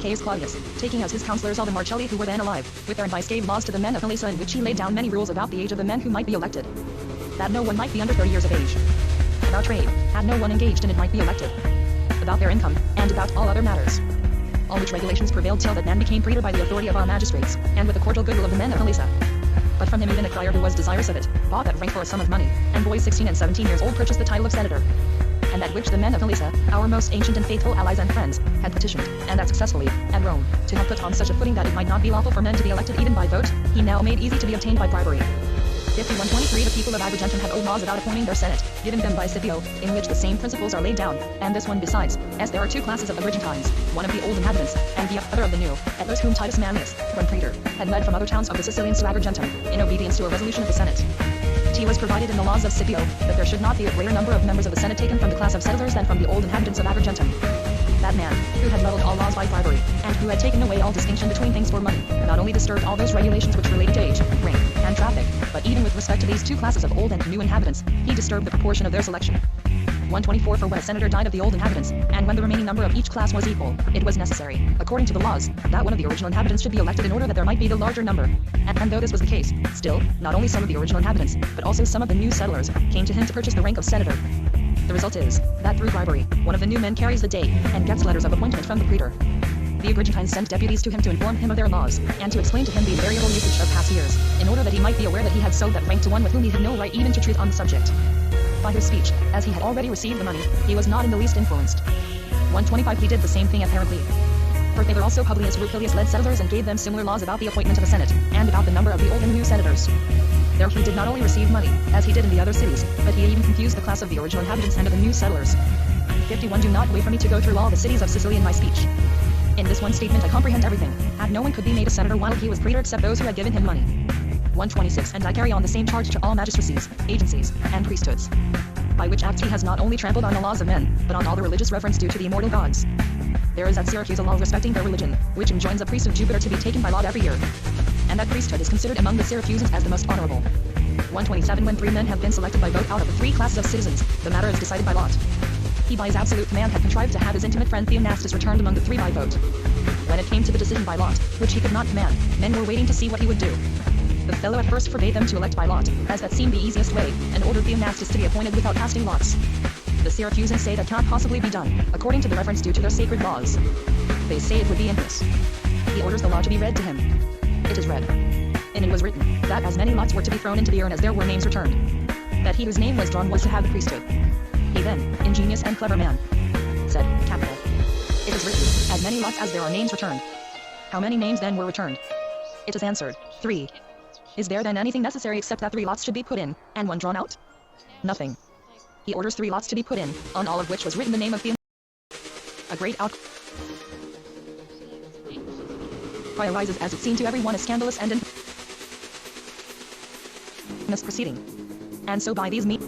S1: Caius Claudius, taking as his counselors all the Marcelli who were then alive, with their advice gave laws to the men of Halesia in which he laid down many rules about the age of the men who might be elected. That no one might be under 30 years of age. About trade, had no one engaged in it might be elected. About their income, and about all other matters. All which regulations prevailed till that man became praetor by the authority of our magistrates, and with the cordial goodwill of the men of Halesia. But from him even a crier who was desirous of it, bought that rank for a sum of money, and boys 16 and 17 years old purchased the title of senator. And at which the men of Halesia, our most ancient and faithful allies and friends, had petitioned, and that successfully, at Rome, to have put on such a footing that it might not be lawful for men to be elected even by vote, he now made easy to be obtained by bribery. 5123 The people of Agrigentum had old laws about appointing their senate, given them by Scipio, in which the same principles are laid down, and this one besides, as there are two classes of Agrigentines, one of the old inhabitants, and the other of the new, at those whom Titus Manlius, when praetor, had led from other towns of the Sicilians to Agrigentum, in obedience to a resolution of the Senate. T was provided in the laws of Scipio, that there should not be a greater number of members of the Senate taken from the class of settlers than from the old inhabitants of Agrigentum. That man, who had muddled all laws by bribery, and who had taken away all distinction between things for money, not only disturbed all those regulations which related to age, rank, and traffic, but even with respect to these two classes of old and new inhabitants, he disturbed the proportion of their selection. 124 For when a senator died of the old inhabitants, and when the remaining number of each class was equal, it was necessary, according to the laws, that one of the original inhabitants should be elected in order that there might be the larger number. And though this was the case, still, not only some of the original inhabitants, but also some of the new settlers, came to him to purchase the rank of senator. The result is, that through bribery, one of the new men carries the day, and gets letters of appointment from the praetor. The Agrigentines sent deputies to him to inform him of their laws, and to explain to him the invariable usage of past years, in order that he might be aware that he had sold that rank to one with whom he had no right even to treat on the subject. By whose speech, as he had already received the money, he was not in the least influenced. 125 He did the same thing apparently. For thither also Publius Rupilius led settlers and gave them similar laws about the appointment of the Senate, and about the number of the old and new senators. There he did not only receive money, as he did in the other cities, but he even confused the class of the original inhabitants and of the new settlers. 51 Do not wait for me to go through all the cities of Sicily in my speech. In this one statement I comprehend everything, and no one could be made a senator while he was praetor except those who had given him money. 126 And I carry on the same charge to all magistracies, agencies, and priesthoods. By which acts he has not only trampled on the laws of men, but on all the religious reverence due to the immortal gods. There is at Syracuse a law respecting their religion, which enjoins a priest of Jupiter to be taken by lot every year. And that priesthood is considered among the Syracusans as the most honorable. 127 When 3 men have been selected by vote out of the 3 classes of citizens, the matter is decided by lot. He by his absolute command had contrived to have his intimate friend Theomnastus returned among the 3 by vote. When it came to the decision by lot, which he could not command, men were waiting to see what he would do. The fellow at first forbade them to elect by lot, as that seemed the easiest way, and ordered Theomnastus to be appointed without casting lots. The Syracusans say that cannot possibly be done, according to the reverence due to their sacred laws. They say it would be impious. He orders the law to be read to him. It is read. And it was written, that as many lots were to be thrown into the urn as there were names returned. That he whose name was drawn was to have the priesthood. He then, ingenious and clever man, said, Capital. It is written, as many lots as there are names returned. How many names then were returned? It is answered, 3. Is there then anything necessary except that 3 lots should be put in, and 1 drawn out? Nothing. He orders 3 lots to be put in, on all of which was written the name of Theon. A great outcry arises as it seemed to everyone a scandalous and infamous proceeding. And so by these means